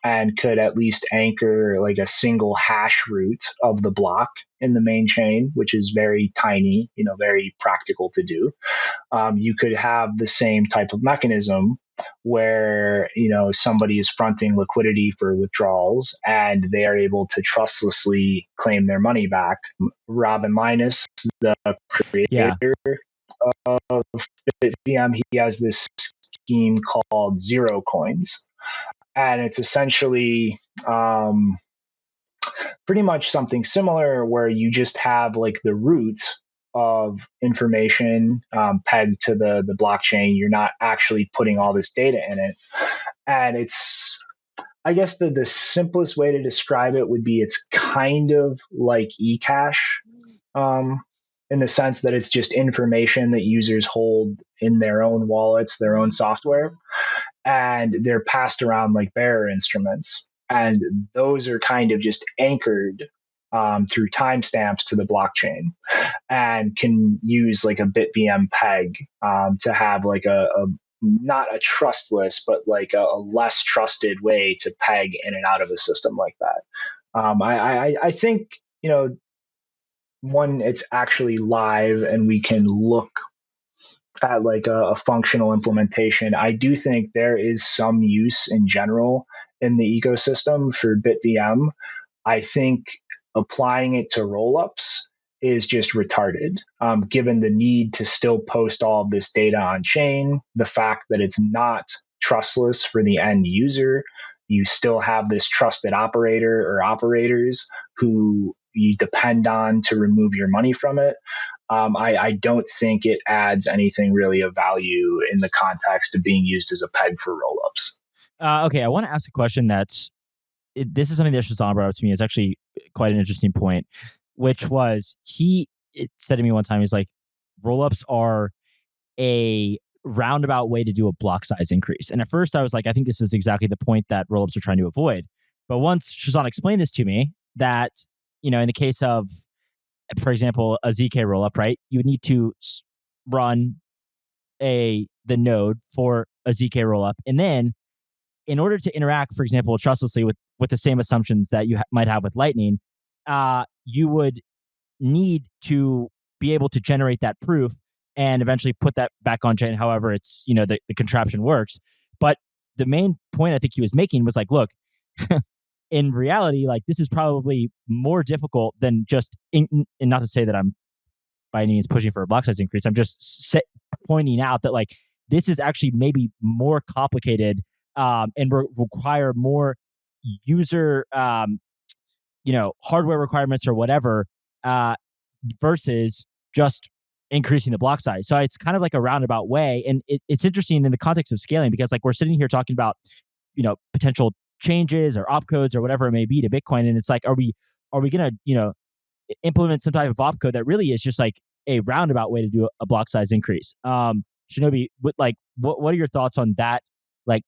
and could at least anchor a single hash root of the block in the main chain, which is very tiny, very practical to do. You could have the same type of mechanism where, somebody is fronting liquidity for withdrawals and they are able to trustlessly claim their money back. Robin Linus, the creator of CATVM, he has this scheme called Zero Coins. And it's essentially pretty much something similar where you just have like the root of information pegged to the blockchain. You're not actually putting all this data in it. And it's, I guess the simplest way to describe it would be it's kind of like eCash in the sense that it's just information that users hold in their own wallets, their own software, and they're passed around like bearer instruments. And those are kind of just anchored through timestamps to the blockchain and can use like a BitVM peg to have like a not a trustless, but like a less trusted way to peg in and out of a system like that. I think, when it's actually live and we can look at like a functional implementation, I do think there is some use in general in the ecosystem for BitVM. I think applying it to rollups is just retarded, given the need to still post all of this data on chain, the fact that it's not trustless for the end user. You still have this trusted operator or operators who you depend on to remove your money from it. I don't think it adds anything really of value in the context of being used as a peg for rollups. Okay, I want to ask a question this is something that Shehzan brought up to me. Is actually quite an interesting point, which was it said to me one time, he's like, rollups are a roundabout way to do a block size increase. And at first I was like, I think this is exactly the point that rollups are trying to avoid. But once Shehzan explained this to me, that, in the case of, for example, a ZK rollup, right? You would need to run the node for a ZK rollup. And then in order to interact, for example, trustlessly with the same assumptions that you might have with Lightning, you would need to be able to generate that proof and eventually put that back on chain. However, it's, the contraption works. But the main point I think he was making was like, look, in reality, like this is probably more difficult than just, and not to say that I'm by any means pushing for a block size increase. I'm just pointing out that like this is actually maybe more complicated and require more user, hardware requirements or whatever, versus just increasing the block size. So it's kind of like a roundabout way. And it's interesting in the context of scaling, because like we're sitting here talking about, potential changes or opcodes or whatever it may be to Bitcoin. And it's like, are we going to, implement some type of opcode that really is just like a roundabout way to do a block size increase? Shinobi, what are your thoughts on that, like,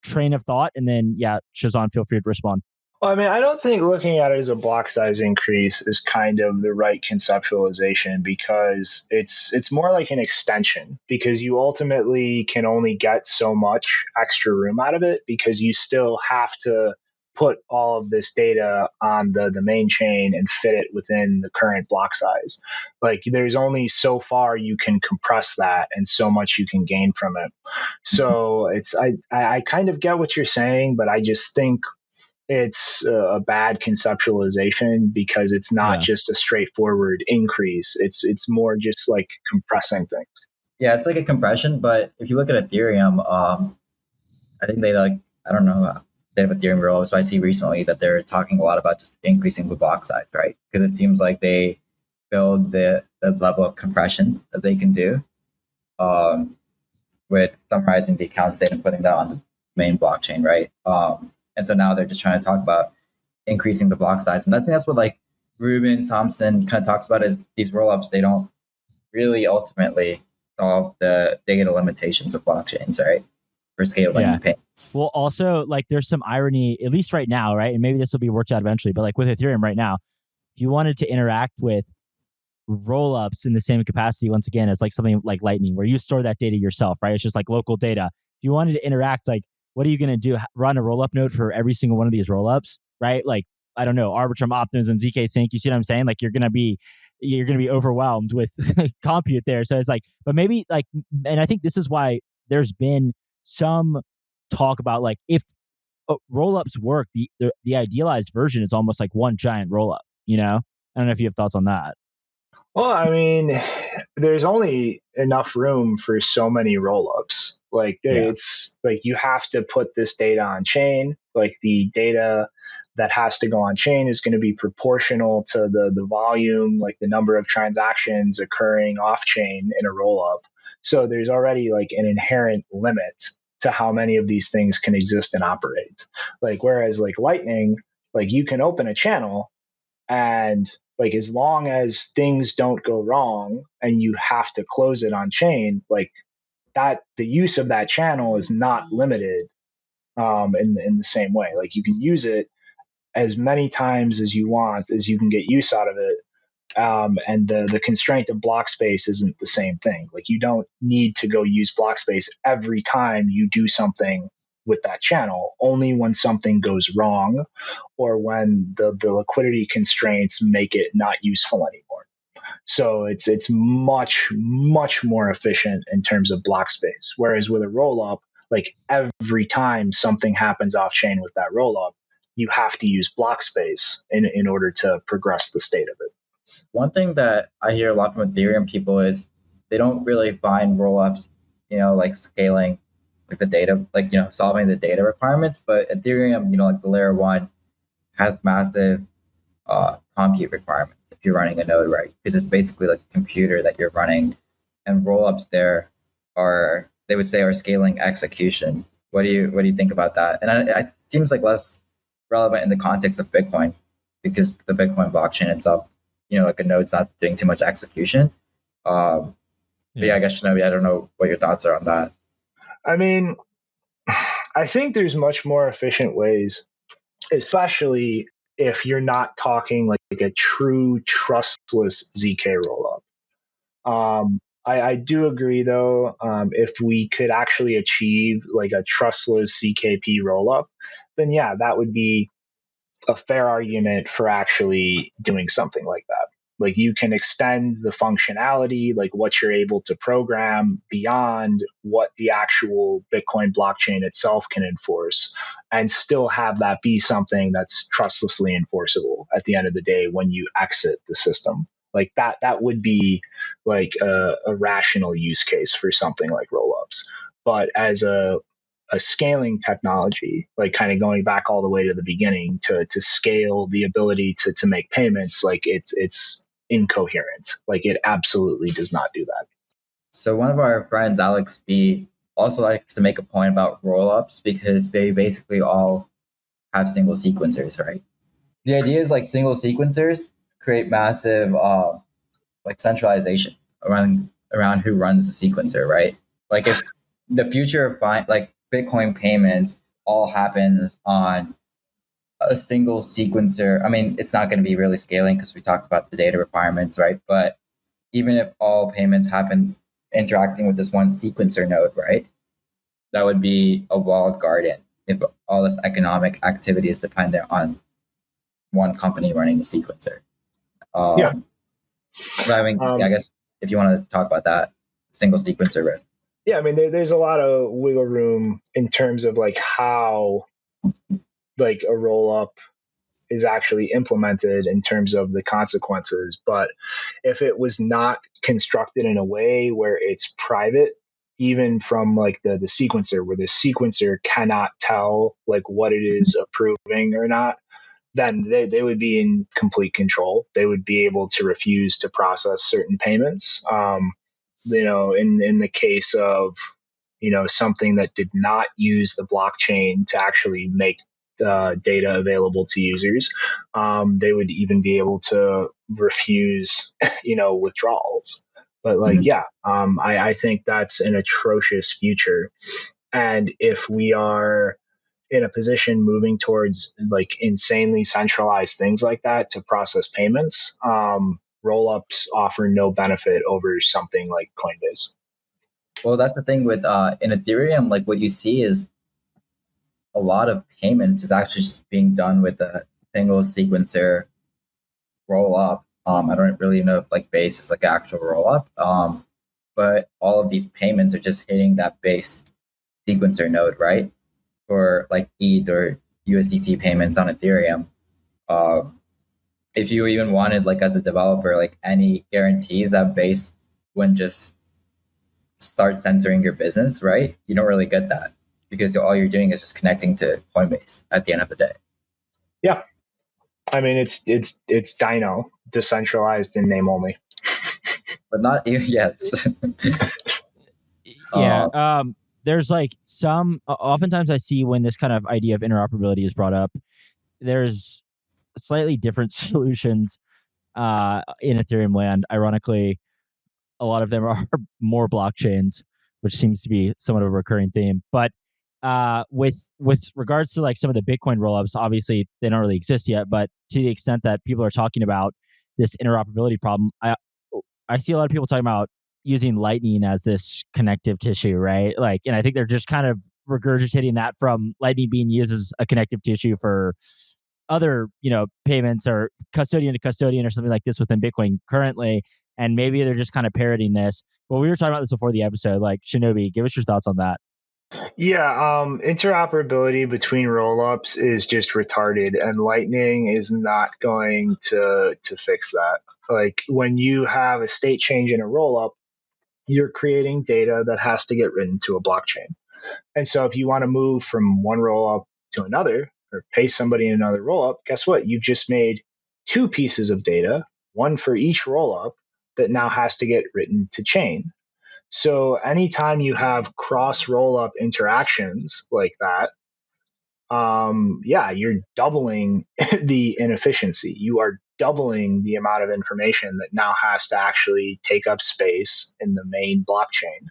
train of thought? And then, Shehzan, feel free to respond. Well, I mean, I don't think looking at it as a block size increase is kind of the right conceptualization, because it's more like an extension, because you ultimately can only get so much extra room out of it, because you still have to put all of this data on the main chain and fit it within the current block size. Like there's only so far you can compress that and so much you can gain from it. So I kind of get what you're saying, but I just think it's a bad conceptualization, because it's not just a straightforward increase. It's more just like compressing things. Yeah, it's like a compression, but if you look at Ethereum, I think they I don't know, they have Ethereum roll. So I see recently that they're talking a lot about just increasing the block size, right? Because it seems like they build the level of compression that they can do with summarizing the account state and putting that on the main blockchain, right? And so now they're just trying to talk about increasing the block size. And I think that's what like Ruben Thompson kind of talks about, is these rollups, they don't really ultimately solve the data limitations of blockchains, right? For scale lightning payments. Well, also, like there's some irony, at least right now, right? And maybe this will be worked out eventually, but like with Ethereum right now, if you wanted to interact with rollups in the same capacity, once again, as like something like Lightning, where you store that data yourself, right? It's just like local data. If you wanted to interact, like, what are you going to do? Run a rollup node for every single one of these rollups, right? Like, I don't know, Arbitrum, Optimism, ZK Sync. You see what I'm saying? Like, you're going to be overwhelmed with compute there. So it's like, but maybe like, and I think this is why there's been some talk about like if rollups work, the idealized version is almost like one giant rollup. You know, I don't know if you have thoughts on that. Well, I mean, there's only enough room for so many rollups. Like Yeah. it's like you have to put this data on chain. Like the data that has to go on chain is going to be proportional to the volume, like the number of transactions occurring off chain in a rollup. So there's already like an inherent limit to how many of these things can exist and operate. Like whereas like Lightning, like you can open a channel and like as long as things don't go wrong and you have to close it on chain, like that the use of that channel is not limited in the same way. Like you can use it as many times as you want, as you can get use out of it. And the constraint of block space isn't the same thing. Like you don't need to go use block space every time you do something with that channel, only when something goes wrong or when the liquidity constraints make it not useful anymore. So it's much more efficient in terms of block space. Whereas with a roll up, like every time something happens off chain with that roll up, you have to use block space in order to progress the state of it. One thing that I hear a lot from Ethereum people is they don't really find rollups, like scaling, like the data, like, solving the data requirements. But Ethereum, like the layer one has massive compute requirements if you're running a node, right? Because it's basically like a computer that you're running, and rollups there they would say are scaling execution. What do you think about that? And it seems like less relevant in the context of Bitcoin because the Bitcoin blockchain itself, like a node's not doing too much execution. But yeah, I guess Shinobi, I don't know what your thoughts are on that. I mean, I think there's much more efficient ways, especially if you're not talking like a true trustless ZK rollup. I do agree though, if we could actually achieve like a trustless CKP rollup, then yeah, that would be a fair argument for actually doing something like that. Like you can extend the functionality, like what you're able to program beyond what the actual Bitcoin blockchain itself can enforce, and still have that be something that's trustlessly enforceable at the end of the day when you exit the system. Like that would be like a rational use case for something like rollups. But as a scaling technology, like kind of going back all the way to the beginning to scale the ability to make payments, like it's incoherent. Like it absolutely does not do that. So one of our friends, Alex B, also likes to make a point about rollups because they basically all have single sequencers, right? The idea is like single sequencers create massive like centralization around who runs the sequencer, right? Like if the future of like Bitcoin payments all happens on a single sequencer, I mean, it's not going to be really scaling because we talked about the data requirements, right? But even if all payments happen interacting with this one sequencer node, right? That would be a walled garden if all this economic activity is dependent on one company running the sequencer. Yeah. But I mean, I guess if you want to talk about that single sequencer risk. Yeah, I mean, there's a lot of wiggle room in terms of like how like a roll up is actually implemented in terms of the consequences. But if it was not constructed in a way where it's private, even from like the sequencer, where the sequencer cannot tell like what it is approving or not, then they would be in complete control. They would be able to refuse to process certain payments. In the case of something that did not use the blockchain to actually make data available to users, they would even be able to refuse withdrawals. But like, yeah, I think that's an atrocious future. And if we are in a position moving towards like insanely centralized things like that to process payments, rollups offer no benefit over something like Coinbase. Well, that's the thing with in Ethereum, like what you see is a lot of payments is actually just being done with a single sequencer roll up. I don't really know if like base is like actual roll up, but all of these payments are just hitting that base sequencer node, right? For like ETH or USDC payments on Ethereum. If you even wanted, like as a developer, like any guarantees that base wouldn't just start censoring your business, right? You don't really get that because all you're doing is just connecting to Coinbase at the end of the day. Yeah. I mean, it's Dino, decentralized in name only. But not even yet. Yeah. There's like oftentimes I see when this kind of idea of interoperability is brought up, there's slightly different solutions in Ethereum land. Ironically, a lot of them are more blockchains, which seems to be somewhat of a recurring theme. But with regards to like some of the Bitcoin rollups, obviously they don't really exist yet. But to the extent that people are talking about this interoperability problem, I see a lot of people talking about using Lightning as this connective tissue, right? Like, and I think they're just kind of regurgitating that from Lightning being used as a connective tissue for other, payments or custodian to custodian or something like this within Bitcoin currently. And maybe they're just kind of parroting this. But we were talking about this before the episode. Like, Shinobi, give us your thoughts on that. Yeah, interoperability between rollups is just retarded, and Lightning is not going to fix that. Like when you have a state change in a rollup, you're creating data that has to get written to a blockchain. And so if you want to move from one rollup to another or pay somebody in another rollup, guess what? You've just made two pieces of data, one for each rollup that now has to get written to chain. So anytime you have cross rollup interactions like that, you're doubling the inefficiency. You are doubling the amount of information that now has to actually take up space in the main blockchain.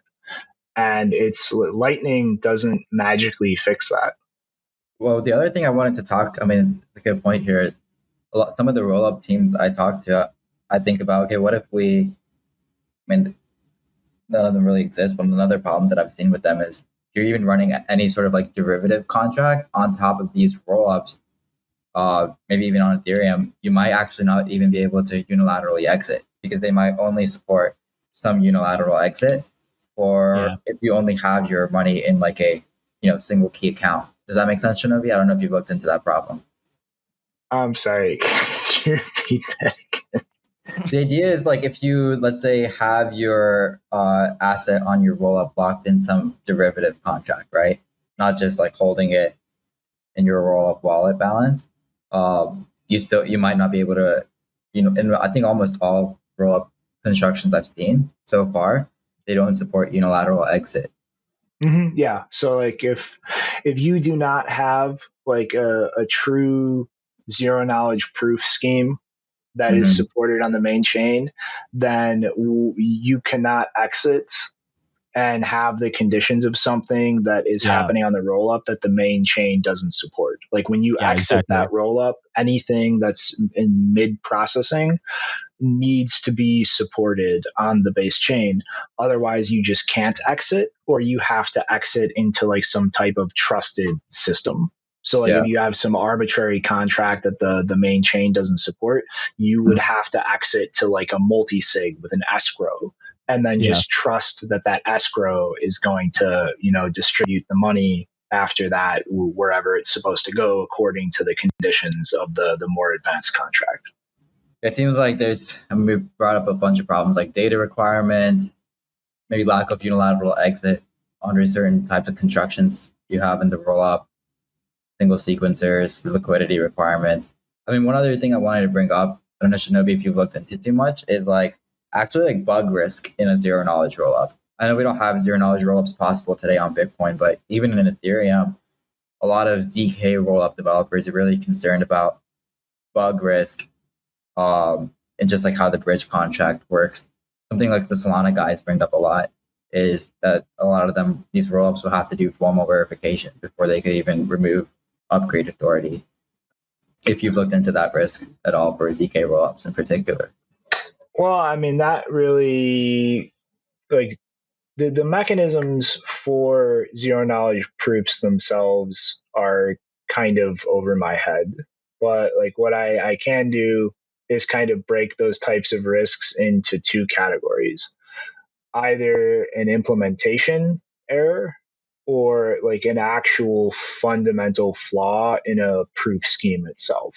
And it's Lightning doesn't magically fix that. Well, the other thing I wanted to talk, it's a good point here, is some of the roll-up teams I talk to, I think about, okay, what if none of them really exist, but another problem that I've seen with them is if you're even running any sort of like derivative contract on top of these roll-ups, maybe even on Ethereum, you might actually not even be able to unilaterally exit because they might only support some unilateral exit, or if you only have your money in like a single key account. Does that make sense, Shinobi? I don't know if you've looked into that problem. I'm sorry. Could you repeat that again? The idea is like if you, let's say, have your asset on your rollup locked in some derivative contract, right? Not just like holding it in your rollup wallet balance. You might not be able to, and I think almost all rollup constructions I've seen so far, they don't support unilateral exit. Mm-hmm, yeah. So like if you do not have like a true zero knowledge proof scheme that is supported on the main chain, then you cannot exit and have the conditions of something that is happening on the roll up that the main chain doesn't support. Like when you exit that roll up, anything that's in mid processing needs to be supported on the base chain. Otherwise, you just can't exit, or you have to exit into like some type of trusted system. So like if you have some arbitrary contract that the main chain doesn't support, you would have to exit to like a multi-sig with an escrow and then just trust that escrow is going to, distribute the money after that wherever it's supposed to go according to the conditions of the more advanced contract. It seems like we brought up a bunch of problems like data requirements, maybe lack of unilateral exit under certain types of constructions you have in the rollup, single sequencers, liquidity requirements. One other thing I wanted to bring up, I don't know, Shinobi, if you've looked into too much, is like actually like bug risk in a zero knowledge rollup. I know we don't have zero knowledge rollups possible today on Bitcoin, but even in Ethereum, a lot of ZK rollup developers are really concerned about bug risk, and just like how the bridge contract works. Something like the Solana guys bring up a lot is that a lot of them, these rollups will have to do formal verification before they could even remove upgrade authority. If you've looked into that risk at all for ZK rollups in particular. Well, that really, like, the mechanisms for zero knowledge proofs themselves are kind of over my head. But like what I can do is kind of break those types of risks into two categories. Either an implementation error or like an actual fundamental flaw in a proof scheme itself.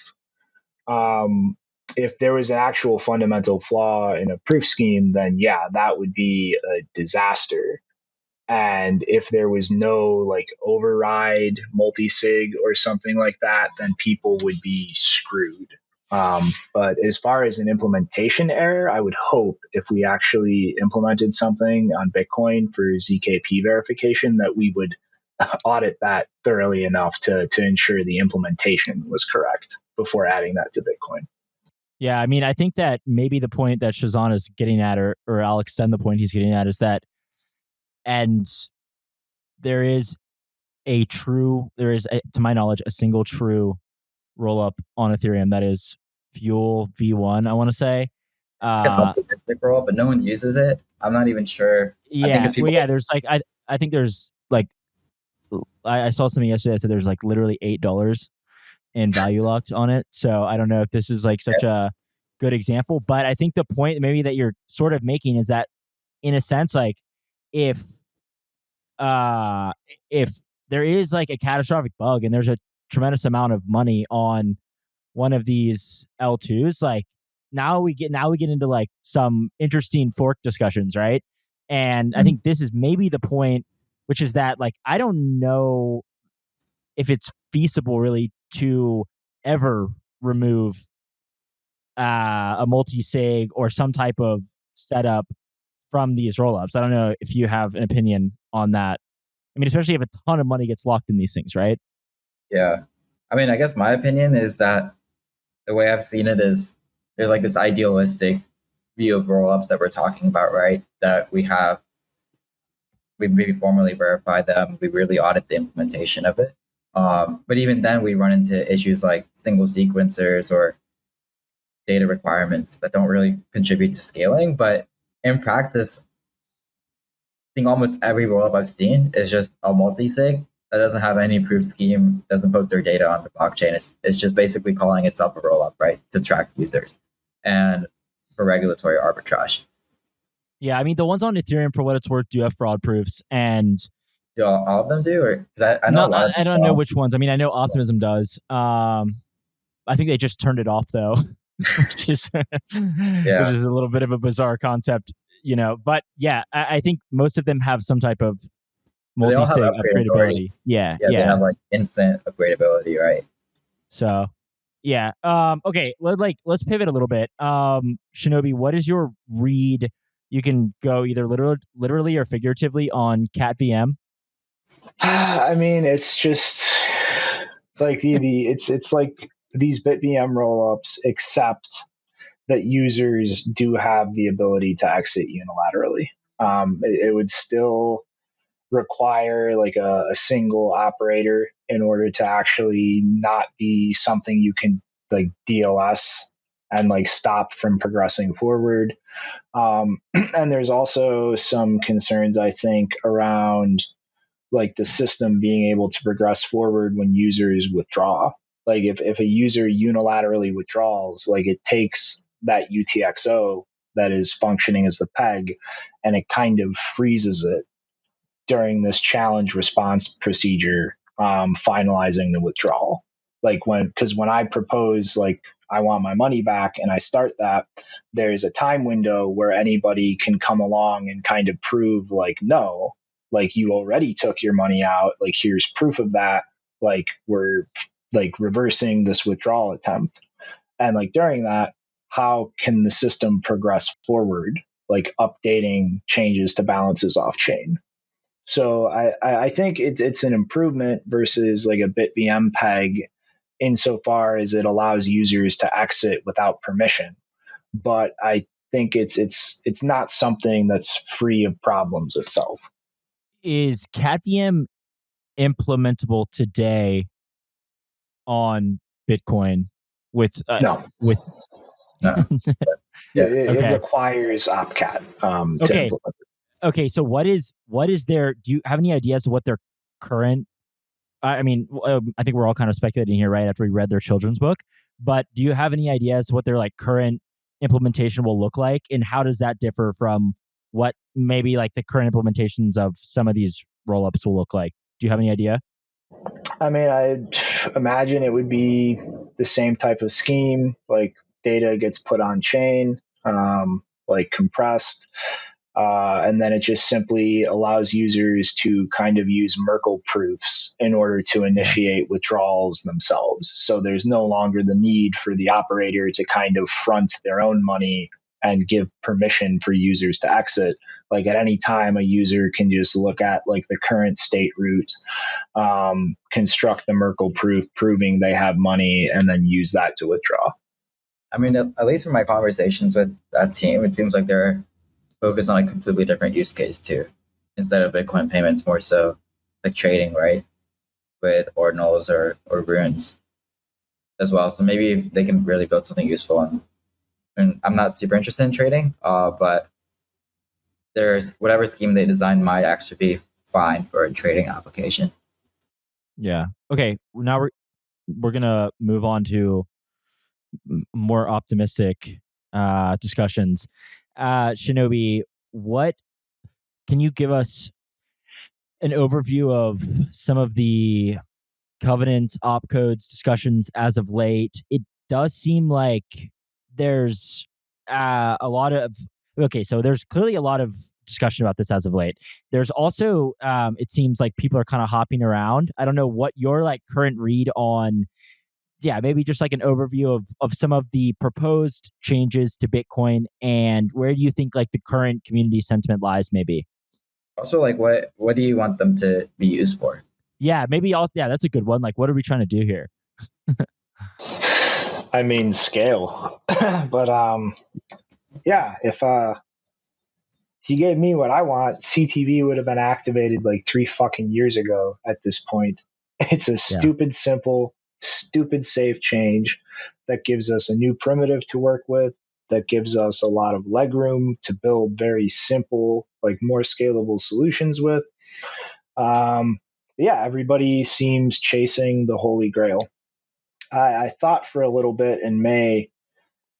If there was an actual fundamental flaw in a proof scheme, then yeah, that would be a disaster. And if there was no like override multi-sig or something like that, then people would be screwed. But as far as an implementation error, I would hope if we actually implemented something on Bitcoin for ZKP verification that we would audit that thoroughly enough to ensure the implementation was correct before adding that to Bitcoin. Yeah, I mean, I think that maybe the point that Shehzan is getting at, or I'll extend the point he's getting at, is that, and there is to my knowledge, a single true rollup on Ethereum that is Fuel V1, I want to say. An optimistic roll, but no one uses it. I'm not even sure. Yeah, there's like, I think there's like, I saw something yesterday that said there's like literally $8 in value locked on it. So I don't know if this is like such a good example, but I think the point maybe that you're sort of making is that, in a sense, like if there is like a catastrophic bug and there's a tremendous amount of money on one of these L2s, like now we get into like some interesting fork discussions, right? And I think this is maybe the point, which is that like I don't know if it's feasible really to ever remove a multi-sig or some type of setup from these rollups. I don't know if you have an opinion on that. I mean, especially if a ton of money gets locked in these things, right? Yeah. I mean, I guess my opinion is that the way I've seen it is there's like this idealistic view of rollups that we're talking about, right? That we maybe formally verified them. We really audit the implementation of it. But even then, we run into issues like single sequencers or data requirements that don't really contribute to scaling. But in practice, I think almost every rollup I've seen is just a multi-sig that doesn't have any proof scheme, doesn't post their data on the blockchain. It's just basically calling itself a rollup, right, to track users and for regulatory arbitrage. Yeah, I mean, the ones on Ethereum, for what it's worth, do have fraud proofs, and do all of them do? Or I know a lot of I don't know which ones. I mean, I know Optimism does. I think they just turned it off though, which is a little bit of a bizarre concept, you know. But yeah, I think most of them have some type of multi-sig upgradability. Yeah, they have like instant upgradability, right? So, yeah. Okay, let's pivot a little bit. Shinobi, what is your read? You can go either literally or figuratively on CATVM. I mean, it's just like it's like these BitVM rollups, except that users do have the ability to exit unilaterally. It would still require like a single operator in order to actually not be something you can like DOS and like stop from progressing forward. And there's also some concerns, I think, around like the system being able to progress forward when users withdraw. Like if a user unilaterally withdraws, like it takes that UTXO that is functioning as the peg and it kind of freezes it during this challenge response procedure, finalizing the withdrawal. Like because when I propose, like, I want my money back and I start that, there's a time window where anybody can come along and kind of prove, like, no, like, you already took your money out. Like, here's proof of that. Like, we're like reversing this withdrawal attempt. And like during that, how can the system progress forward, like updating changes to balances off chain? So I think it's an improvement versus like a BitVM peg insofar as it allows users to exit without permission. But I think it's not something that's free of problems itself. Is CATVM implementable today on Bitcoin with no. It requires OpCat to implement it. Okay, so what is their? Do you have any ideas of what their current? I mean, I think we're all kind of speculating here, right? After we read their children's book, but do you have any ideas what their like current implementation will look like, and how does that differ from what maybe like the current implementations of some of these rollups will look like? Do you have any idea? I mean, I imagine it would be the same type of scheme, like data gets put on chain, like compressed, and then it just simply allows users to kind of use Merkle proofs in order to initiate withdrawals themselves. So there's no longer the need for the operator to kind of front their own money and give permission for users to exit. Like at any time, a user can just look at like the current state root, construct the Merkle proof proving they have money, and then use that to withdraw. I mean, at least from my conversations with that team, it seems like they're focused on a completely different use case too. Instead of Bitcoin payments, more so like trading, right? With ordinals or runes as well. So maybe they can really build something useful. And I'm not super interested in trading, but there's whatever scheme they design might actually be fine for a trading application. Yeah. Okay. Now we're gonna move on to more optimistic discussions. Shinobi, what can you give us an overview of some of the covenants, opcodes discussions as of late? It does seem like there's a lot of so there's clearly a lot of discussion about this as of late. There's also it seems like people are kind of hopping around. I don't know what your like current read on maybe just like an overview of some of the proposed changes to Bitcoin and where do you think like the current community sentiment lies maybe? Also, like what do you want them to be used for? Yeah, maybe also that's a good one. Like what are we trying to do here? I mean scale. But if he gave me what I want, CTV would have been activated like 3 fucking years ago at this point. It's a stupid, simple, stupid safe change that gives us a new primitive to work with, that gives us a lot of leg room to build very simple, like more scalable solutions with. Everybody seems chasing the holy grail. I thought for a little bit in May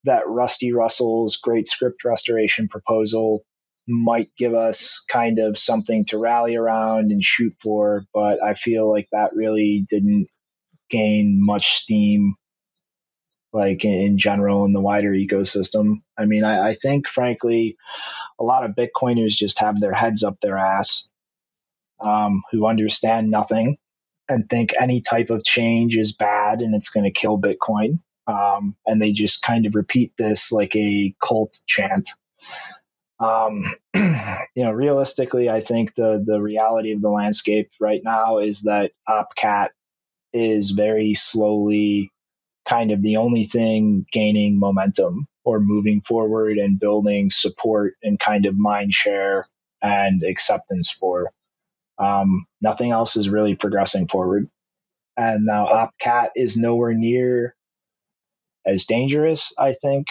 that Rusty Russell's great script restoration proposal might give us kind of something to rally around and shoot for, but I feel like that really didn't gain much steam, like in general in the wider ecosystem. I mean, I think, frankly, a lot of Bitcoiners just have their heads up their ass, who understand nothing and think any type of change is bad and it's going to kill Bitcoin. And they just kind of repeat this like a cult chant. Realistically, I think the reality of the landscape right now is that OpCat is very slowly kind of the only thing gaining momentum or moving forward and building support and kind of mind share and acceptance for. Nothing else is really progressing forward. And now OpCat is nowhere near as dangerous, I think,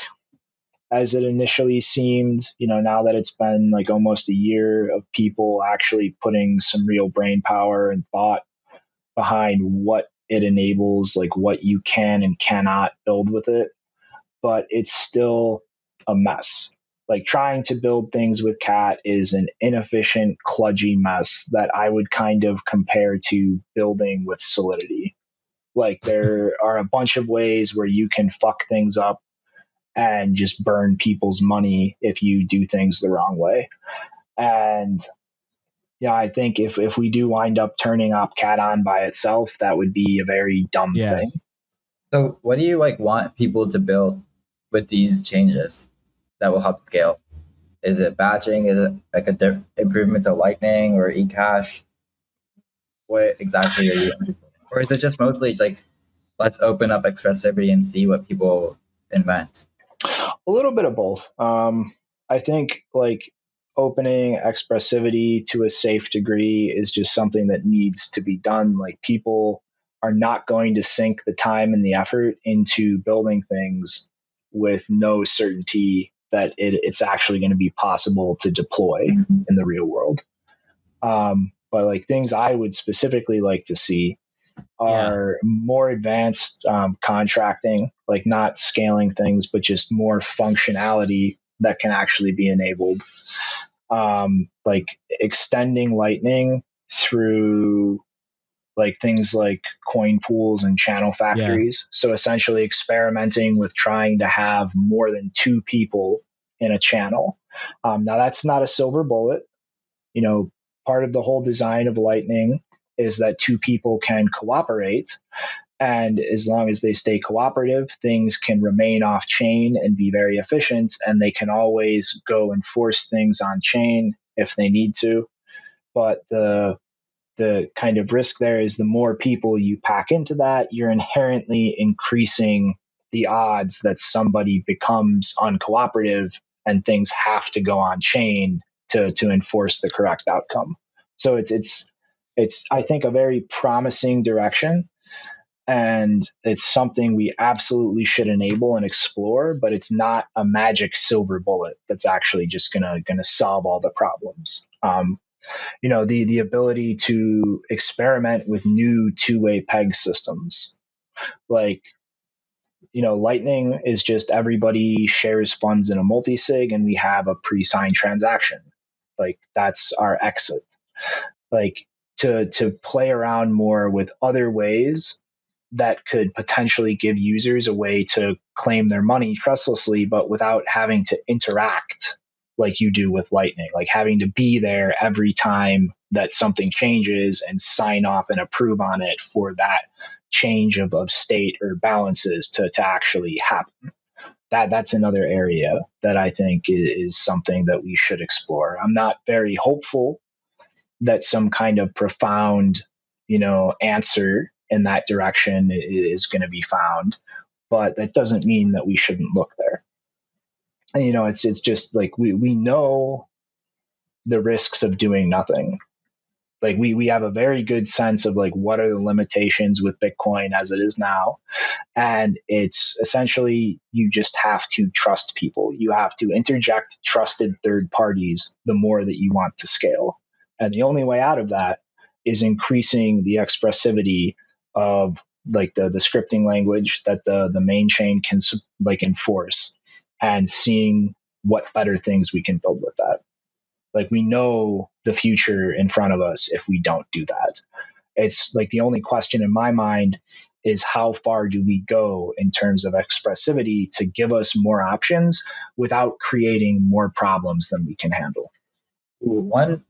as it initially seemed. Now that it's been like almost a year of people actually putting some real brain power and thought behind what it enables, like what you can and cannot build with it. But it's still a mess. Like trying to build things with Cat is an inefficient, kludgy mess that I would kind of compare to building with Solidity. Like there are a bunch of ways where you can fuck things up and just burn people's money if you do things the wrong way. And I think if we do wind up turning OpCat on by itself, that would be a very dumb thing. So what do you like want people to build with these changes that will help scale? Is it batching? Is it like a improvement to Lightning or eCash? What exactly are you? Or is it just mostly like, let's open up expressivity and see what people invent? A little bit of both. I think like opening expressivity to a safe degree is just something that needs to be done. Like people are not going to sink the time and the effort into building things with no certainty that it's actually going to be possible to deploy in the real world. But like things I would specifically like to see are more advanced contracting, like not scaling things, but just more functionality that can actually be enabled. Like extending Lightning through like things like coin pools and channel factories. So essentially experimenting with trying to have more than 2 people in a channel. Now that's not a silver bullet. Part of the whole design of Lightning is that 2 people can cooperate. And as long as they stay cooperative, things can remain off chain and be very efficient. And they can always go and force things on chain if they need to. But the kind of risk there is the more people you pack into that, you're inherently increasing the odds that somebody becomes uncooperative and things have to go on chain to enforce the correct outcome. So it's I think a very promising direction, and it's something we absolutely should enable and explore, but it's not a magic silver bullet that's actually just gonna solve all the problems. The ability to experiment with new 2-way peg systems, like Lightning is just everybody shares funds in a multi-sig and we have a pre-signed transaction. Like that's our exit. Like to play around more with other ways that could potentially give users a way to claim their money trustlessly, but without having to interact like you do with Lightning, like having to be there every time that something changes and sign off and approve on it for that change of state or balances to actually happen. That's another area that I think is something that we should explore. I'm not very hopeful that some kind of profound, answer in that direction is going to be found, but that doesn't mean that we shouldn't look there. And, it's just like we know the risks of doing nothing. Like we have a very good sense of like what are the limitations with Bitcoin as it is now. And it's essentially you just have to trust people. You have to interject trusted third parties the more that you want to scale. And the only way out of that is increasing the expressivity of like the scripting language that the main chain can like enforce, and seeing what better things we can build with that. Like we know the future in front of us if we don't do that. It's like the only question in my mind is how far do we go in terms of expressivity to give us more options without creating more problems than we can handle. One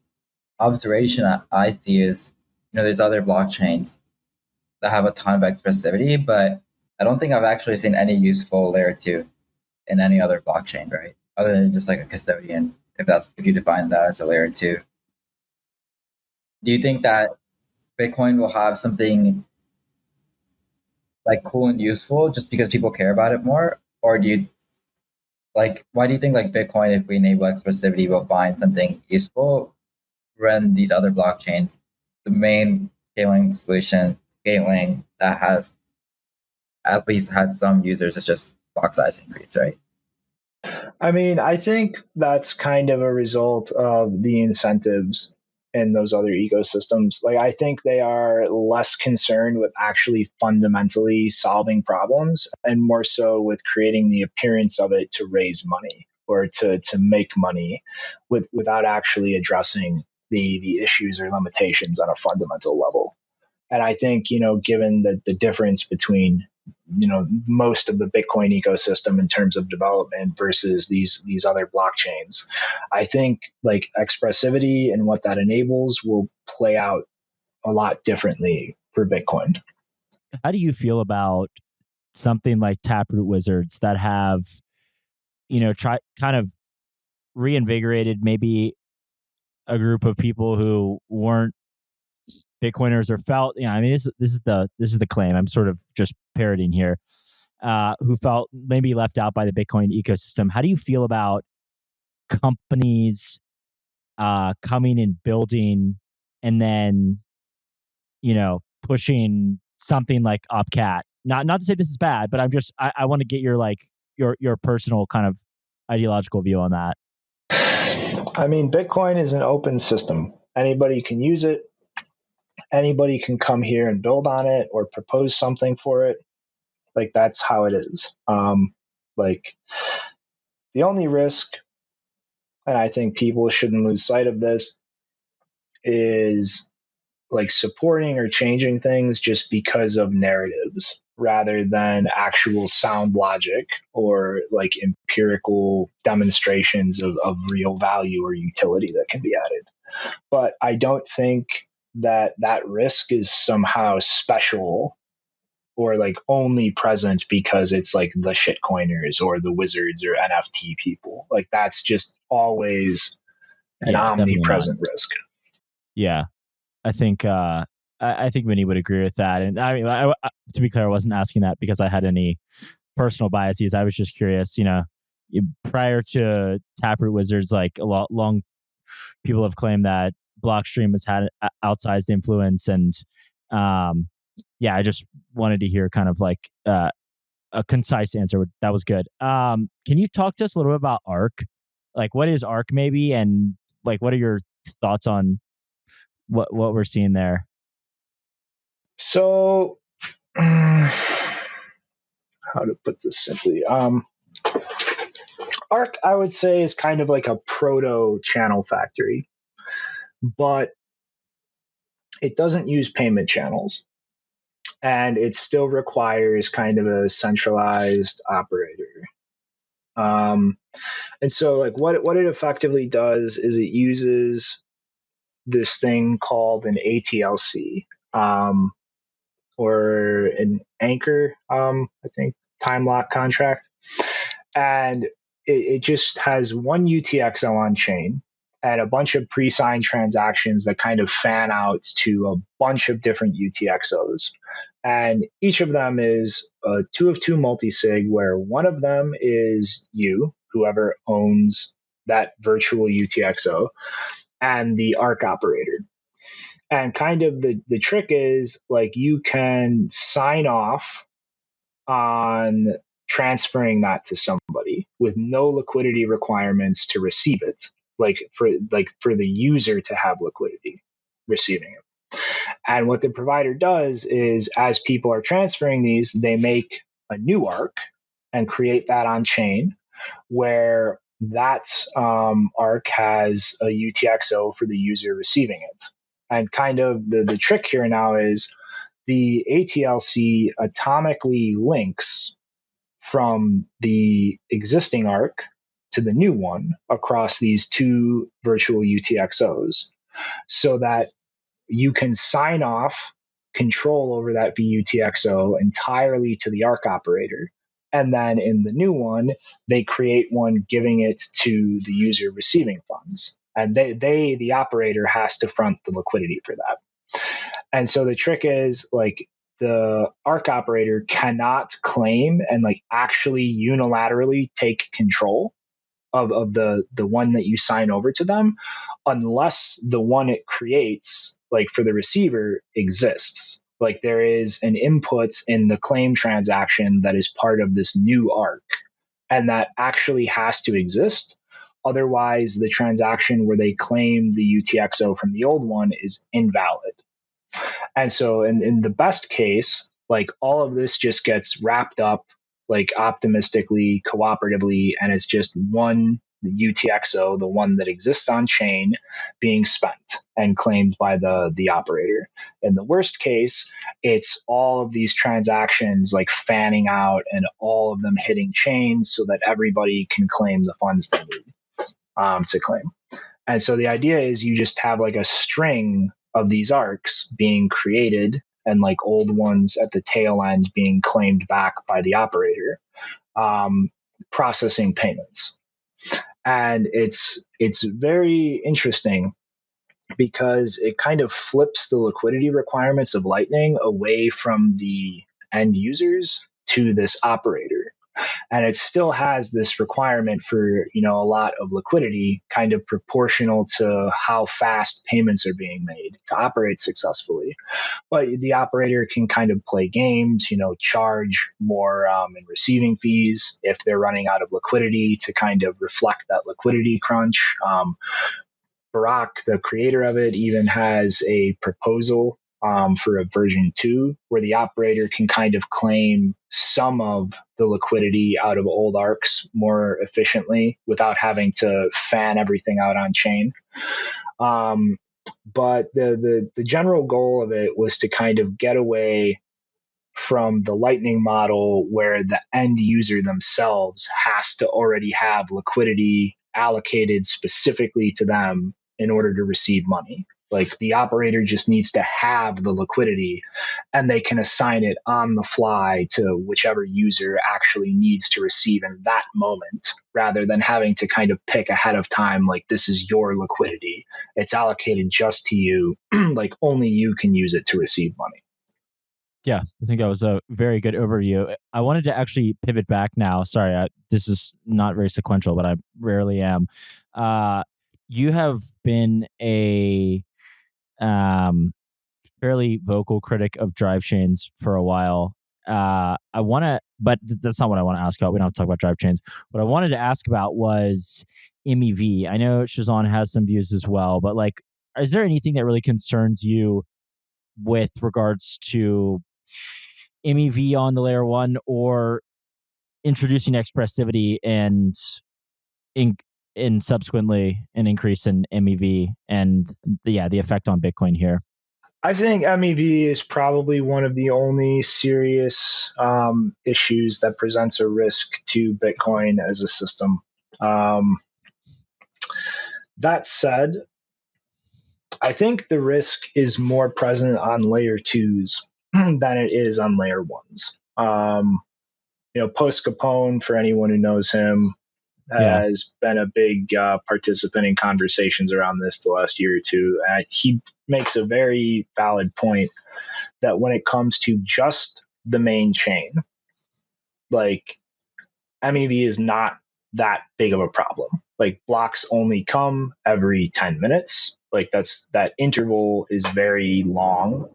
observation I see is, there's other blockchains that have a ton of expressivity, but I don't think I've actually seen any useful layer 2 in any other blockchain, right? Other than just like a custodian, if you define that as a layer 2. Do you think that Bitcoin will have something like cool and useful just because people care about it more? Or why do you think like Bitcoin, if we enable expressivity, will find something useful when these other blockchains, the main scaling that has at least had some users is just block size increase, right? I mean, I think that's kind of a result of the incentives in those other ecosystems. Like, I think they are less concerned with actually fundamentally solving problems and more so with creating the appearance of it to raise money or to make money without actually addressing the issues or limitations on a fundamental level. And I think, given the difference between, most of the Bitcoin ecosystem in terms of development versus these other blockchains, I think like expressivity and what that enables will play out a lot differently for Bitcoin. How do you feel about something like Taproot Wizards that have, kind of reinvigorated maybe a group of people who weren't Bitcoiners or felt, I mean, this is the claim. I'm sort of just parroting here. Who felt maybe left out by the Bitcoin ecosystem. How do you feel about companies coming and building and then, pushing something like Upcat? Not to say this is bad, but I want to get your personal kind of ideological view on that. I mean, Bitcoin is an open system. Anybody can use it. Anybody can come here and build on it or propose something for it. Like that's how it is. Like the only risk, and I think people shouldn't lose sight of this, is like supporting or changing things just because of narratives rather than actual sound logic or like empirical demonstrations of real value or utility that can be added. But I don't think that that risk is somehow special or like only present because it's like the shitcoiners or the wizards or NFT people. Like that's just always an omnipresent risk. Yeah. I think I think Minnie would agree with that. And I mean, to be clear, I wasn't asking that because I had any personal biases. I was just curious. Prior to Taproot Wizards, like long people have claimed that Blockstream has had outsized influence, and I just wanted to hear kind of like a concise answer. That was good. Can you talk to us a little bit about ARK? Like, what is ARK, maybe, and like, what are your thoughts on what we're seeing there? So, how to put this simply? ARK, I would say, is kind of like a proto channel factory, but it doesn't use payment channels, and it still requires kind of a centralized operator. And so, like, what it effectively does is it uses this thing called an ATLC, or an anchor, I think, time lock contract. And it just has one UTXO on chain and a bunch of pre-signed transactions that kind of fan out to a bunch of different UTXOs. And each of them is a 2 of 2 multisig, where one of them is you, whoever owns that virtual UTXO, and the ARK operator. And kind of the trick is, like, you can sign off on transferring that to somebody with no liquidity requirements to receive it, like for the user to have liquidity receiving it. And what the provider does is, as people are transferring these, they make a new ARK and create that on chain, where that ARK has a UTXO for the user receiving it. And kind of the trick here now is the ATLC atomically links from the existing ARK to the new one across these two virtual UTXOs, so that you can sign off control over that VUTXO entirely to the ARK operator. And then in the new one, they create one giving it to the user receiving funds. And the operator has to front the liquidity for that. And so the trick is, like, the ARK operator cannot claim and like actually unilaterally take control of the one that you sign over to them, unless the one it creates, like for the receiver, exists. Like, there is an input in the claim transaction that is part of this new ARK, and that actually has to exist. Otherwise, the transaction where they claim the UTXO from the old one is invalid. And so in the best case, like, all of this just gets wrapped up like optimistically, cooperatively, and it's just one UTXO, the one that exists on chain, being spent and claimed by the operator. In the worst case, it's all of these transactions like fanning out and all of them hitting chain so that everybody can claim the funds they need to claim. And so the idea is you just have like a string of these ARKs being created and like old ones at the tail end being claimed back by the operator, processing payments. And it's very interesting because it kind of flips the liquidity requirements of Lightning away from the end users to this operator. And it still has this requirement for, a lot of liquidity, kind of proportional to how fast payments are being made to operate successfully. But the operator can kind of play games, charge more in receiving fees if they're running out of liquidity, to kind of reflect that liquidity crunch. Barack, the creator of it, even has a proposal for a version 2 where the operator can kind of claim some of the liquidity out of old ARKs more efficiently without having to fan everything out on chain. But the general goal of it was to kind of get away from the Lightning model where the end user themselves has to already have liquidity allocated specifically to them in order to receive money. Like the operator just needs to have the liquidity and they can assign it on the fly to whichever user actually needs to receive in that moment, rather than having to kind of pick ahead of time, like this is your liquidity. It's allocated just to you, like only you can use it to receive money. Yeah, I think that was a very good overview. I wanted to actually pivot back now. Sorry, this is not very sequential, but I rarely am. You have been a fairly vocal critic of drive chains for a while. But that's not what I want to ask about. We don't have to talk about drive chains. What I wanted to ask about was MEV. I know Shehzan has some views as well, but like, is there anything that really concerns you with regards to MEV on the layer one, or introducing expressivity and in subsequently an increase in MEV and the effect on Bitcoin here? I think MEV is probably one of the only serious issues that presents a risk to Bitcoin as a system. That said, I think the risk is more present on layer twos than it is on layer ones. Post Capone, for anyone who knows him, has been a big participant in conversations around this the last year or two. He makes a very valid point that when it comes to just the main chain, like MEV is not that big of a problem. Like blocks only come every 10 minutes. Like that interval is very long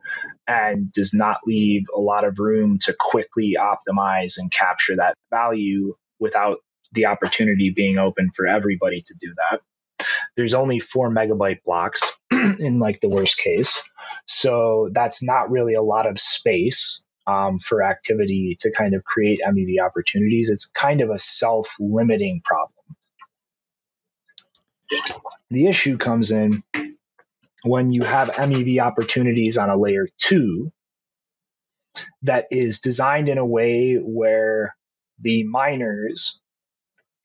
and does not leave a lot of room to quickly optimize and capture that value without the opportunity being open for everybody to do that. There's only 4 megabyte blocks in like the worst case. So that's not really a lot of space for activity to kind of create MEV opportunities. It's kind of a self-limiting problem. The issue comes in when you have MEV opportunities on a layer 2 that is designed in a way where the miners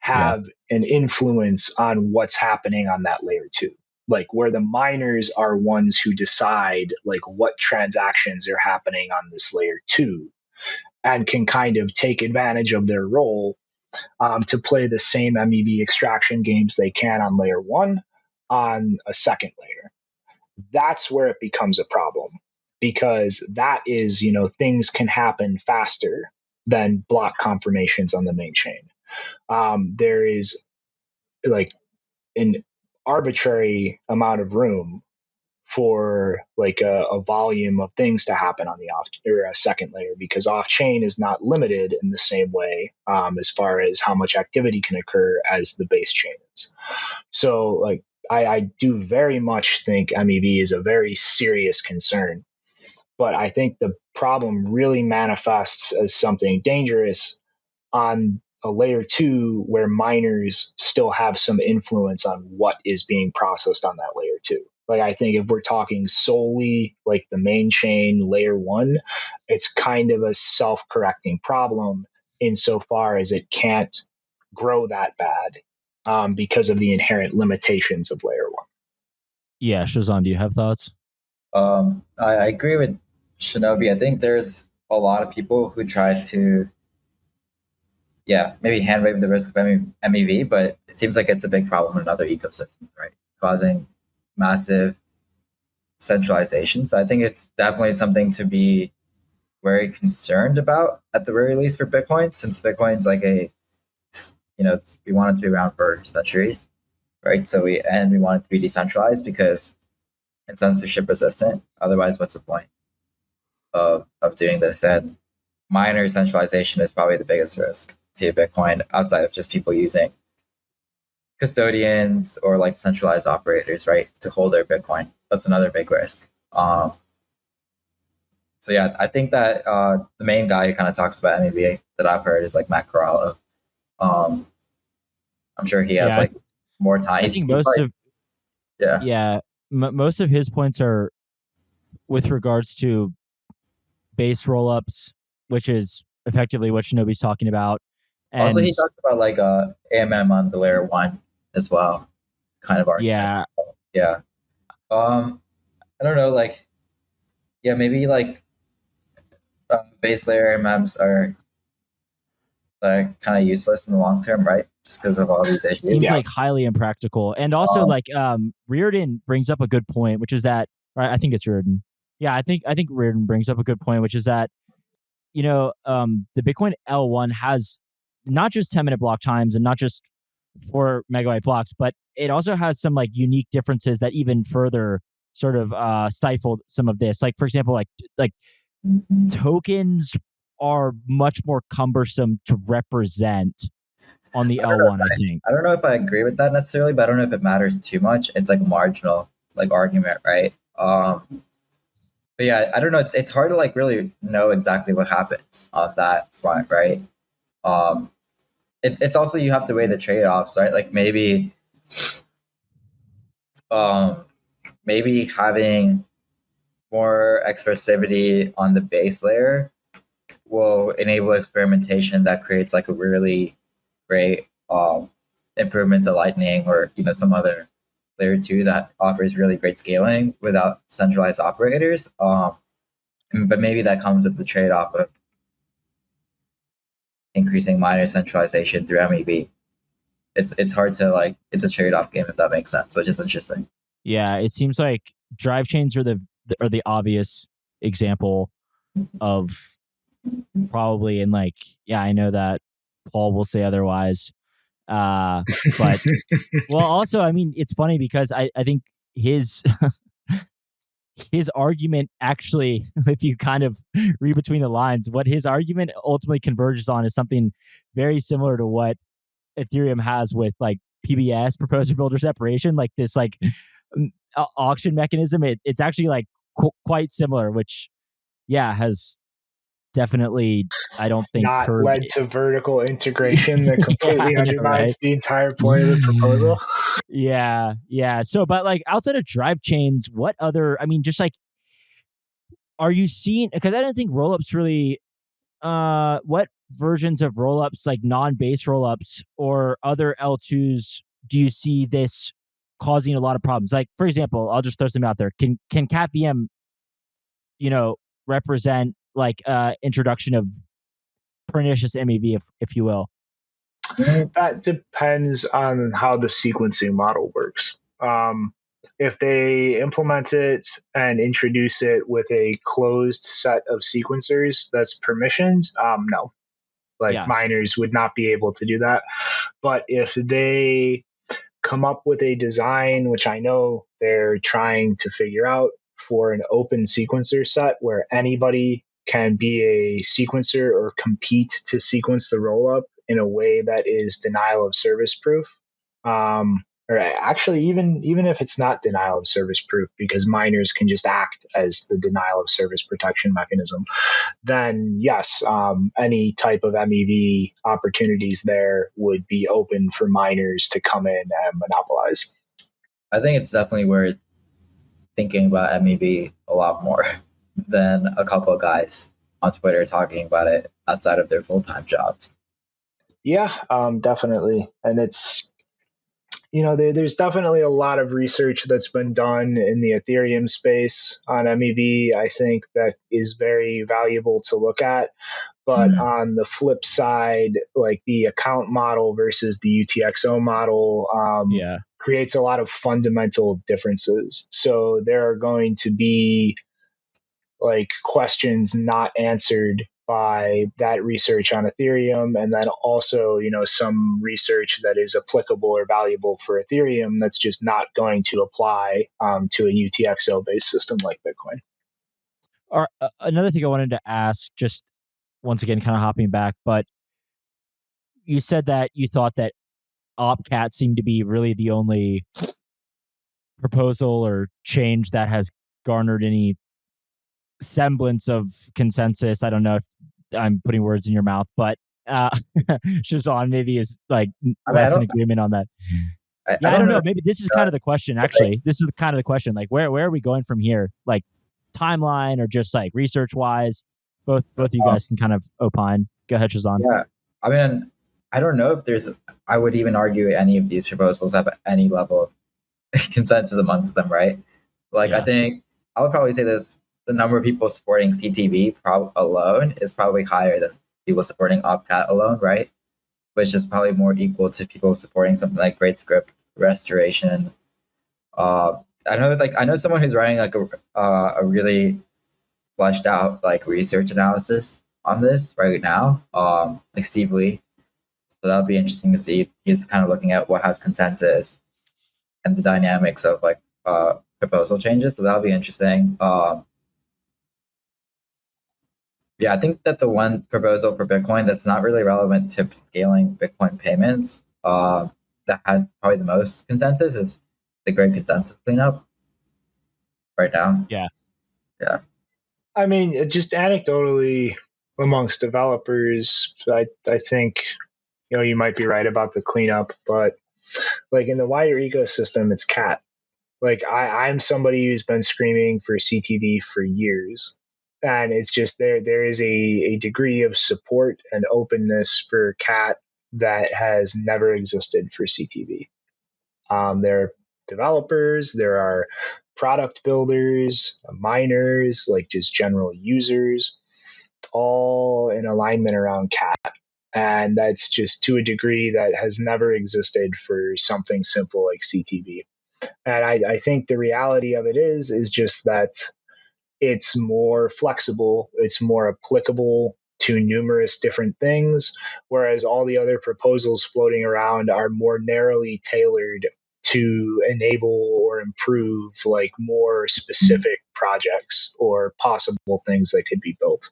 have an influence on what's happening on that layer 2. Like where the miners are ones who decide like what transactions are happening on this layer 2 and can kind of take advantage of their role to play the same MEV extraction games they can on layer 1 on a second layer. That's where it becomes a problem, because that is, things can happen faster than block confirmations on the main chain. There is like an arbitrary amount of room for like a volume of things to happen on the off or a second layer, because off chain is not limited in the same way as far as how much activity can occur as the base chain is. So like I do very much think MEV is a very serious concern, but I think the problem really manifests as something dangerous on a layer 2 where miners still have some influence on what is being processed on that layer 2. Like I think if we're talking solely like the main chain layer 1, it's kind of a self-correcting problem insofar as it can't grow that bad because of the inherent limitations of layer 1. Yeah, Shehzan, do you have thoughts? I agree with Shinobi. I think there's a lot of people who try to maybe hand wave the risk of MEV, but it seems like it's a big problem in other ecosystems, right? Causing massive centralization. So I think it's definitely something to be very concerned about, at the very least for Bitcoin, since Bitcoin's like we want it to be around for centuries, right? So we want it to be decentralized because it's censorship resistant. Otherwise, what's the point of doing this? And miner centralization is probably the biggest risk to Bitcoin, outside of just people using custodians or like centralized operators, right, to hold their Bitcoin. That's another big risk. So yeah, I think that the main guy who kind of talks about MEV that I've heard is like Matt Corallo. I'm sure he has like more time. I think most of most of his points are with regards to base rollups, which is effectively what Shinobi's talking about. And also, he talks about like AMM on the layer 1 as well, kind of arguments. Yeah. I don't know, like, yeah, maybe like base layer AMMs are like kind of useless in the long term, right? Just because of all these issues. Seems like highly impractical. And also like Reardon brings up a good point, which is that, right, I think it's Reardon. Yeah, I think Reardon brings up a good point, which is that, you know, the Bitcoin L1 has not just 10-minute block times and not just 4 megabyte blocks, but it also has some like unique differences that even further sort of stifled some of this. Like, for example, like tokens are much more cumbersome to represent on the L1, I think. I don't know if I agree with that necessarily, but I don't know if it matters too much. It's like a marginal like argument, right? But yeah, I don't know. It's hard to like really know exactly what happens on that front, right? It's also you have to weigh the trade-offs, right? Like maybe having more expressivity on the base layer will enable experimentation that creates like a really great improvement to Lightning or some other layer 2 that offers really great scaling without centralized operators. But maybe that comes with the trade-off of increasing miner centralization through MEV. It's hard to like, it's a trade-off game if that makes sense, which is interesting. Yeah, it seems like drive chains are the obvious example of probably, and like, yeah, I know that Paul will say otherwise. But well, also, I mean, it's funny because I think his argument actually, if you kind of read between the lines, what his argument ultimately converges on is something very similar to what Ethereum has with like PBS, proposer builder separation, like this like auction mechanism. It's actually like quite similar, which has definitely, I don't think, not led to vertical integration that completely undermines the entire point of the proposal. Yeah. So, but like outside of drive chains, what other, I mean, just like, are you seeing, because I don't think rollups really, what versions of rollups, like non-base rollups or other L2s, do you see this causing a lot of problems? Like, for example, I'll just throw some out there. Can CATVM, represent like introduction of pernicious MEV, if you will? That depends on how the sequencing model works. If they implement it and introduce it with a closed set of sequencers that's permissioned, no. Miners would not be able to do that. But if they come up with a design, which I know they're trying to figure out, for an open sequencer set where anybody can be a sequencer or compete to sequence the rollup in a way that is denial of service proof. Or actually, even if it's not denial of service proof, because miners can just act as the denial of service protection mechanism, then yes, any type of MEV opportunities there would be open for miners to come in and monopolize. I think it's definitely worth thinking about MEV a lot more than a couple of guys on Twitter talking about it outside of their full-time jobs. Yeah, definitely. And it's, there's definitely a lot of research that's been done in the Ethereum space on MEV. I think that is very valuable to look at. But on the flip side, like the account model versus the UTXO model creates a lot of fundamental differences. So there are going to be like questions not answered by that research on Ethereum, and then also, some research that is applicable or valuable for Ethereum that's just not going to apply to a UTXO based system like Bitcoin. Another thing I wanted to ask, just once again, kind of hopping back, but you said that you thought that OpCat seemed to be really the only proposal or change that has garnered any semblance of consensus. I don't know if I'm putting words in your mouth, but Shehzan maybe is like less in agreement on that. I don't know. Maybe this is kind of the question. Actually, this is kind of the question. Like, where are we going from here? Like, timeline or just like research wise? Both of you guys can kind of opine. Go ahead, Shehzan. Yeah, I mean, I don't know if there's. I would even argue any of these proposals have any level of consensus amongst them, right? Like, I think I would probably say this: the number of people supporting CTV alone is probably higher than people supporting OpCat alone, right? Which is probably more equal to people supporting something like Great Script Restoration. I know someone who's writing like a really fleshed out like research analysis on this right now, like Steve Lee. So that'll be interesting to see. He's kind of looking at what has consensus and the dynamics of like proposal changes. So that'll be interesting. Yeah, I think that the one proposal for Bitcoin that's not really relevant to scaling Bitcoin payments, that has probably the most consensus is the Great Consensus Cleanup right now. Yeah. I mean, just anecdotally amongst developers, I think, you might be right about the cleanup, but like in the wider ecosystem, it's CAT. Like I'm somebody who's been screaming for CTV for years. And it's just there is a degree of support and openness for CAT that has never existed for CTV. There are developers, there are product builders, miners, like just general users, all in alignment around CAT. And that's just to a degree that has never existed for something simple like CTV. And I think the reality of it is just that it's more flexible, it's more applicable to numerous different things, whereas all the other proposals floating around are more narrowly tailored to enable or improve like more specific projects or possible things that could be built.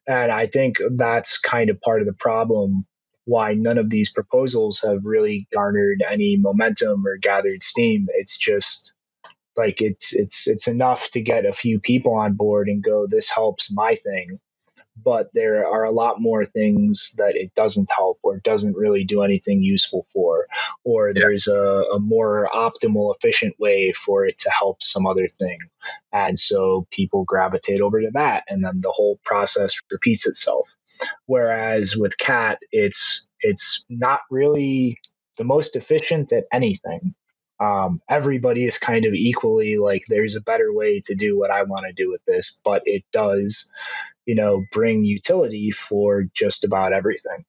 And I think that's kind of part of the problem why none of these proposals have really garnered any momentum or gathered steam. It's just like it's enough to get a few people on board and go, this helps my thing. But there are a lot more things that it doesn't help or doesn't really do anything useful for, or there's a more optimal, efficient way for it to help some other thing. And so people gravitate over to that, and then the whole process repeats itself. Whereas with CAT, it's not really the most efficient at anything. Everybody is kind of equally like, there's a better way to do what I want to do with this, but it does, bring utility for just about everything.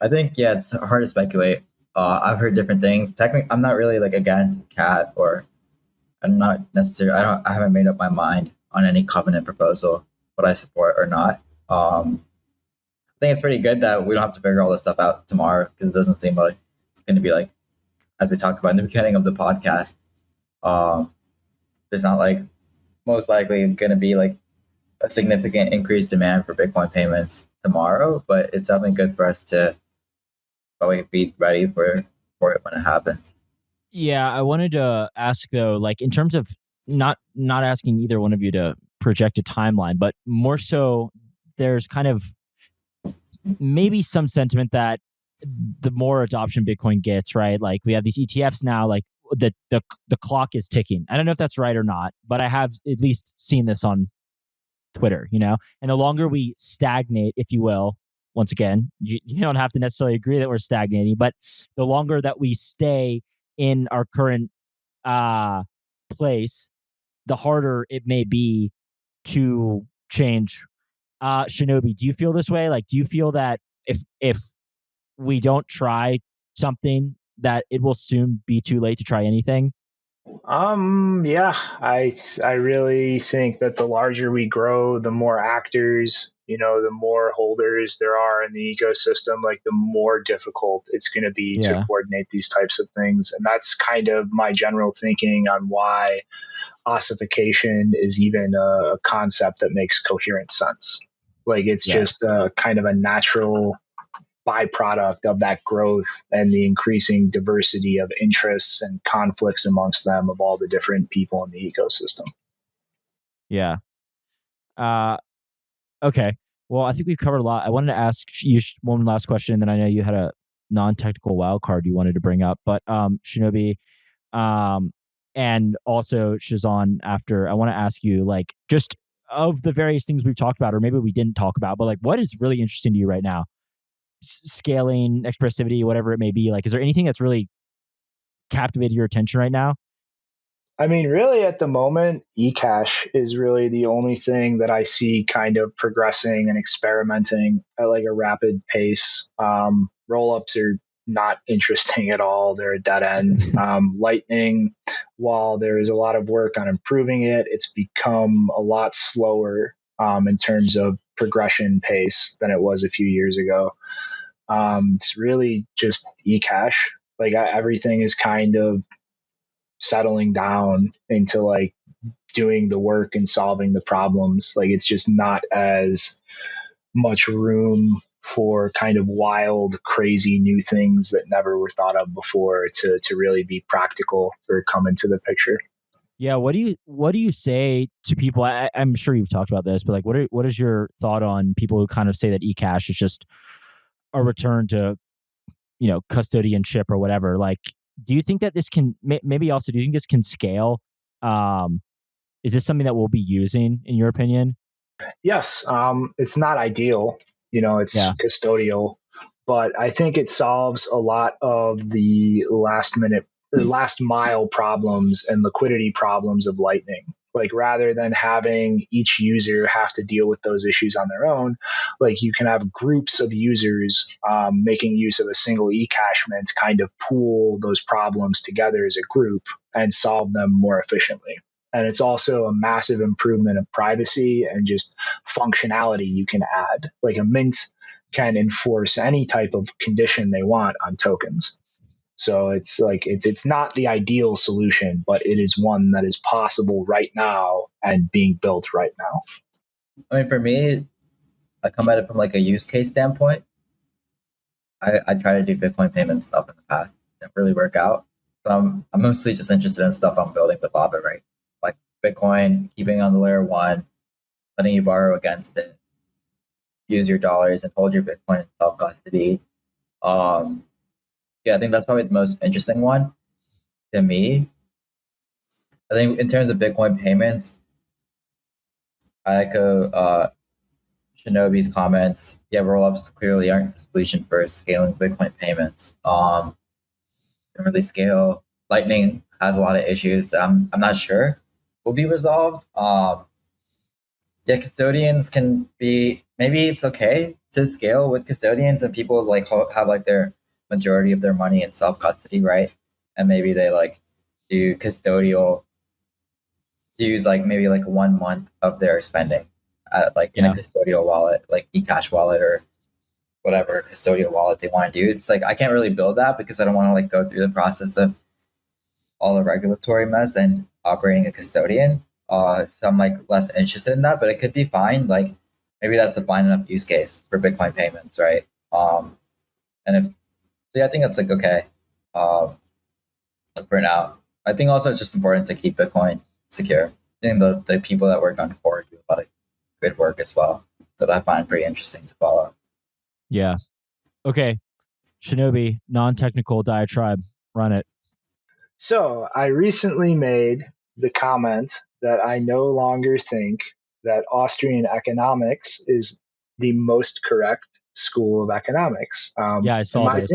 I think, yeah, it's hard to speculate. I've heard different things. Technically, I'm not really like against CAT, or I'm not necessarily, I haven't made up my mind on any covenant proposal, what I support or not. I think it's pretty good that we don't have to figure all this stuff out tomorrow, because it doesn't seem like it's going to be like, as we talked about in the beginning of the podcast, there's not like most likely going to be like a significant increased demand for Bitcoin payments tomorrow, but it's definitely good for us to probably be ready for it when it happens. Yeah, I wanted to ask though, like in terms of not asking either one of you to project a timeline, but more so there's kind of maybe some sentiment that the more adoption Bitcoin gets, right? Like we have these ETFs now, like the clock is ticking. I don't know if that's right or not, but I have at least seen this on Twitter, and the longer we stagnate, if you will, once again, you don't have to necessarily agree that we're stagnating, but the longer that we stay in our current place, the harder it may be to change. Shinobi, do you feel this way? Like, do you feel that if we don't try something, that it will soon be too late to try anything? Yeah, I really think that the larger we grow, the more actors, the more holders there are in the ecosystem, like the more difficult it's going to be to coordinate these types of things. And that's kind of my general thinking on why ossification is even a concept that makes coherent sense. Like it's just kind of a natural byproduct of that growth and the increasing diversity of interests and conflicts amongst them of all the different people in the ecosystem. Yeah. Okay. Well, I think we've covered a lot. I wanted to ask you one last question, and then I know you had a non-technical wild card you wanted to bring up, but Shinobi, and also Shehzan, after, I want to ask you, like, just of the various things we've talked about, or maybe we didn't talk about, but like, what is really interesting to you right now? Scaling, expressivity, whatever it may be. Like, is there anything that's really captivated your attention right now? I mean, really, at the moment, eCash is really the only thing that I see kind of progressing and experimenting at like a rapid pace. Rollups are not interesting at all. They're a dead end. Lightning, while there is a lot of work on improving it, it's become a lot slower in terms of progression pace than it was a few years ago. It's really just eCash. Like everything is kind of settling down into like doing the work and solving the problems. Like it's just not as much room for kind of wild, crazy new things that never were thought of before to really be practical or come into the picture. Yeah, what do you say to people? I'm sure you've talked about this, but like, what is your thought on people who kind of say that eCash is just a return to, custodianship or whatever? Like, do you think that this can maybe also, do you think this can scale? Is this something that we'll be using, in your opinion? Yes, it's not ideal. It's Yeah. custodial, but I think it solves a lot of the last minute or last mile problems and liquidity problems of Lightning. Like rather than having each user have to deal with those issues on their own, like you can have groups of users making use of a single eCashment, kind of pool those problems together as a group and solve them more efficiently. And it's also a massive improvement of privacy and just functionality you can add. Like a mint can enforce any type of condition they want on tokens. So it's like it's not the ideal solution, but it is one that is possible right now and being built right now. I mean, for me, I come at it from like a use case standpoint. I try to do Bitcoin payment stuff in the past. It didn't really work out. So I'm mostly just interested in stuff I'm building with Lava, right? Like Bitcoin, keeping on the layer one, letting you borrow against it, use your dollars and hold your Bitcoin in self custody. Yeah, I think that's probably the most interesting one to me. I think in terms of Bitcoin payments, I echo Shinobi's comments. Yeah, rollups clearly aren't the solution for scaling Bitcoin payments. Don't really scale. Lightning has a lot of issues that I'm not sure will be resolved. Yeah, custodians can be, maybe it's okay to scale with custodians and people like have like their majority of their money in self custody, right? And maybe they like do custodial, use like maybe like 1 month of their spending at, like in a custodial wallet, like eCash wallet or whatever custodial wallet they want to do. It's like I can't really build that because I don't want to like go through the process of all the regulatory mess and operating a custodian. So I'm like less interested in that, but it could be fine. Like maybe that's a fine enough use case for Bitcoin payments, right? And if so, yeah, I think that's like okay. For now, I think also it's just important to keep Bitcoin secure. I think the people that work on core do a lot of good work as well that I find pretty interesting to follow. Yeah. Okay. Shinobi, non-technical diatribe. Run it. So I recently made the comment that I no longer think that Austrian economics is the most correct school of economics. Yeah, I saw this.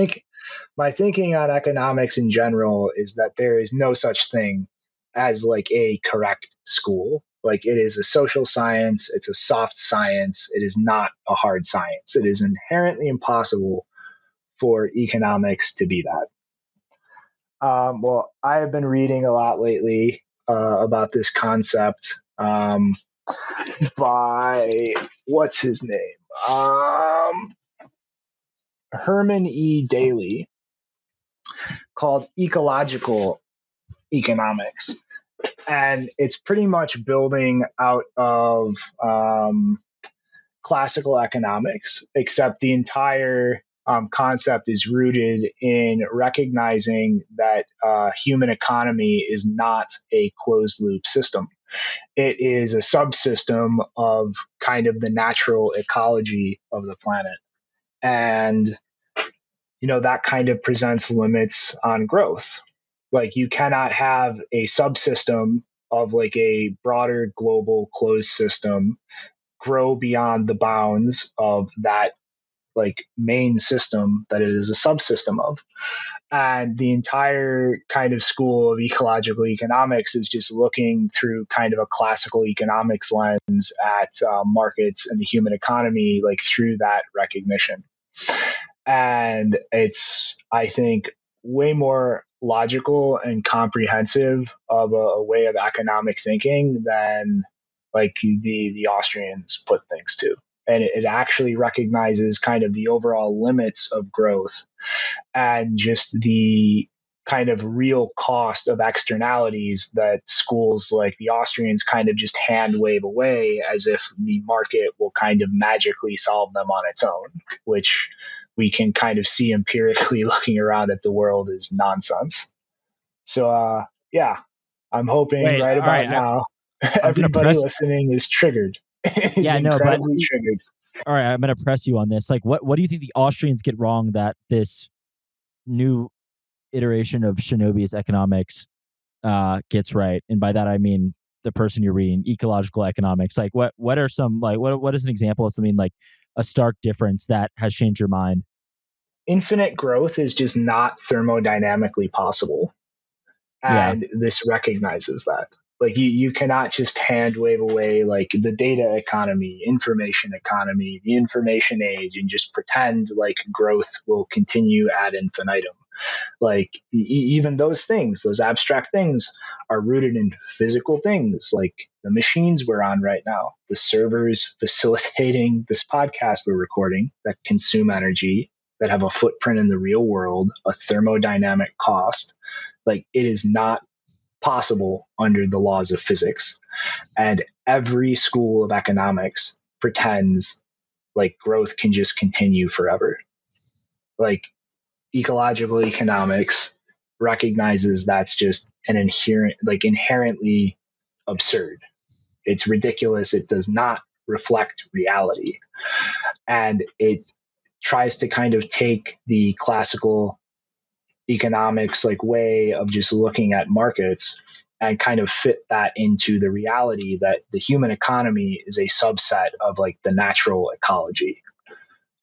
My thinking on economics in general is that there is no such thing as like a correct school. Like it is a social science, it's a soft science, it is not a hard science. It is inherently impossible for economics to be that. Well, I have been reading a lot lately about this concept by what's his name? Herman E. Daly, called ecological economics. And it's pretty much building out of classical economics, except the entire concept is rooted in recognizing that human economy is not a closed loop system. It is a subsystem of kind of the natural ecology of the planet. And that kind of presents limits on growth. Like you cannot have a subsystem of like a broader global closed system grow beyond the bounds of that like main system that it is a subsystem of. And the entire kind of school of ecological economics is just looking through kind of a classical economics lens at markets and the human economy, like through that recognition. And it's, I think, way more logical and comprehensive of a way of economic thinking than like the Austrians put things to. And it actually recognizes kind of the overall limits of growth and just the kind of real cost of externalities that schools like the Austrians kind of just hand wave away as if the market will kind of magically solve them on its own, which we can kind of see empirically looking around at the world is nonsense. So, yeah, I'm hoping Wait, right all right, about now, I'm gonna everybody press. listening is triggered. is Yeah, no, but incredibly triggered. all right, I'm gonna press you on this. Like, what do you think the Austrians get wrong that this new iteration of Shinobi's economics gets right? And by that I mean the person you're reading, ecological economics. Like, what are some like what is an example of something like a stark difference that has changed your mind? Infinite growth is just not thermodynamically possible. Yeah. And this recognizes that. Like you cannot just hand wave away like the data economy, information economy, the information age, and just pretend like growth will continue ad infinitum. Like even those things, those abstract things, are rooted in physical things, like the machines we're on right now, the servers facilitating this podcast we're recording that consume energy, that have a footprint in the real world, a thermodynamic cost. Like it is not possible under the laws of physics. And every school of economics pretends like growth can just continue forever. Like ecological economics recognizes that's just an inherently absurd. It's ridiculous. It does not reflect reality. And it tries to kind of take the classical economics like way of just looking at markets and kind of fit that into the reality that the human economy is a subset of like the natural ecology,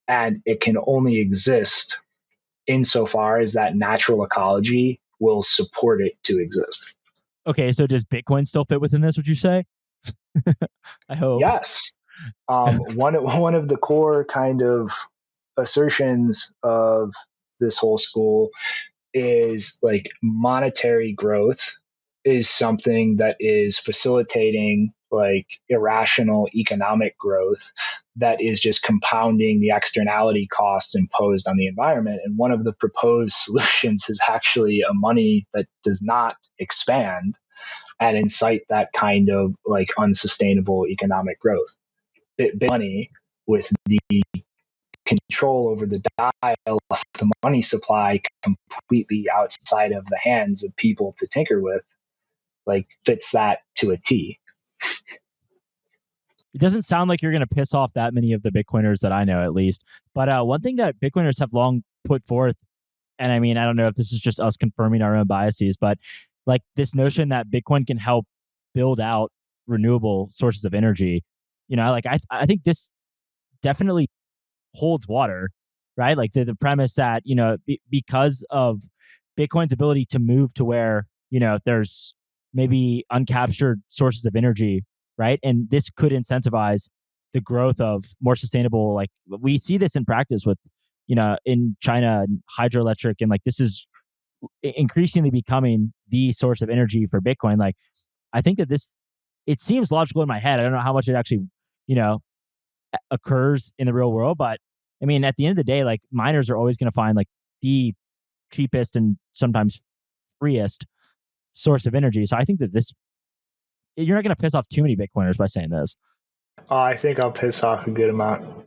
and it can only exist insofar as that natural ecology will support it to exist. Okay, so does Bitcoin still fit within this, would you say? I hope. Yes. One of the core kind of assertions of this whole school is like monetary growth is something that is facilitating like irrational economic growth that is just compounding the externality costs imposed on the environment. And one of the proposed solutions is actually a money that does not expand and incite that kind of like unsustainable economic growth. Bit money with the control over the dial of the money supply completely outside of the hands of people to tinker with, like fits that to a T. It doesn't sound like you're going to piss off that many of the Bitcoiners that I know, at least. But one thing that Bitcoiners have long put forth, and I mean, I don't know if this is just us confirming our own biases, but like this notion that Bitcoin can help build out renewable sources of energy. Like I think this definitely holds water, right? Like the premise that, because of Bitcoin's ability to move to where, there's maybe uncaptured sources of energy, right? And this could incentivize the growth of more sustainable, like we see this in practice with, in China, hydroelectric, and like this is increasingly becoming the source of energy for Bitcoin. Like I think that it seems logical in my head. I don't know how much it actually, occurs in the real world, but I mean, at the end of the day, like miners are always going to find like the cheapest and sometimes freest source of energy. So I think that you're not going to piss off too many Bitcoiners by saying this. I think I'll piss off a good amount.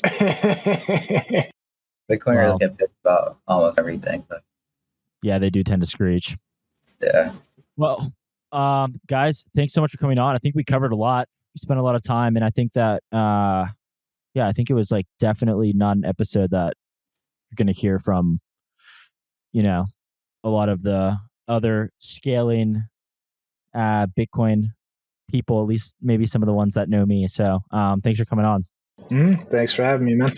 Bitcoiners get pissed about almost everything. But yeah, they do tend to screech. Yeah. Well, guys, thanks so much for coming on. I think we covered a lot. We spent a lot of time, and I think that, I think it was like definitely not an episode that you're going to hear from a lot of the other scaling Bitcoin people, at least maybe some of the ones that know me. So thanks for coming on. Thanks for having me, man.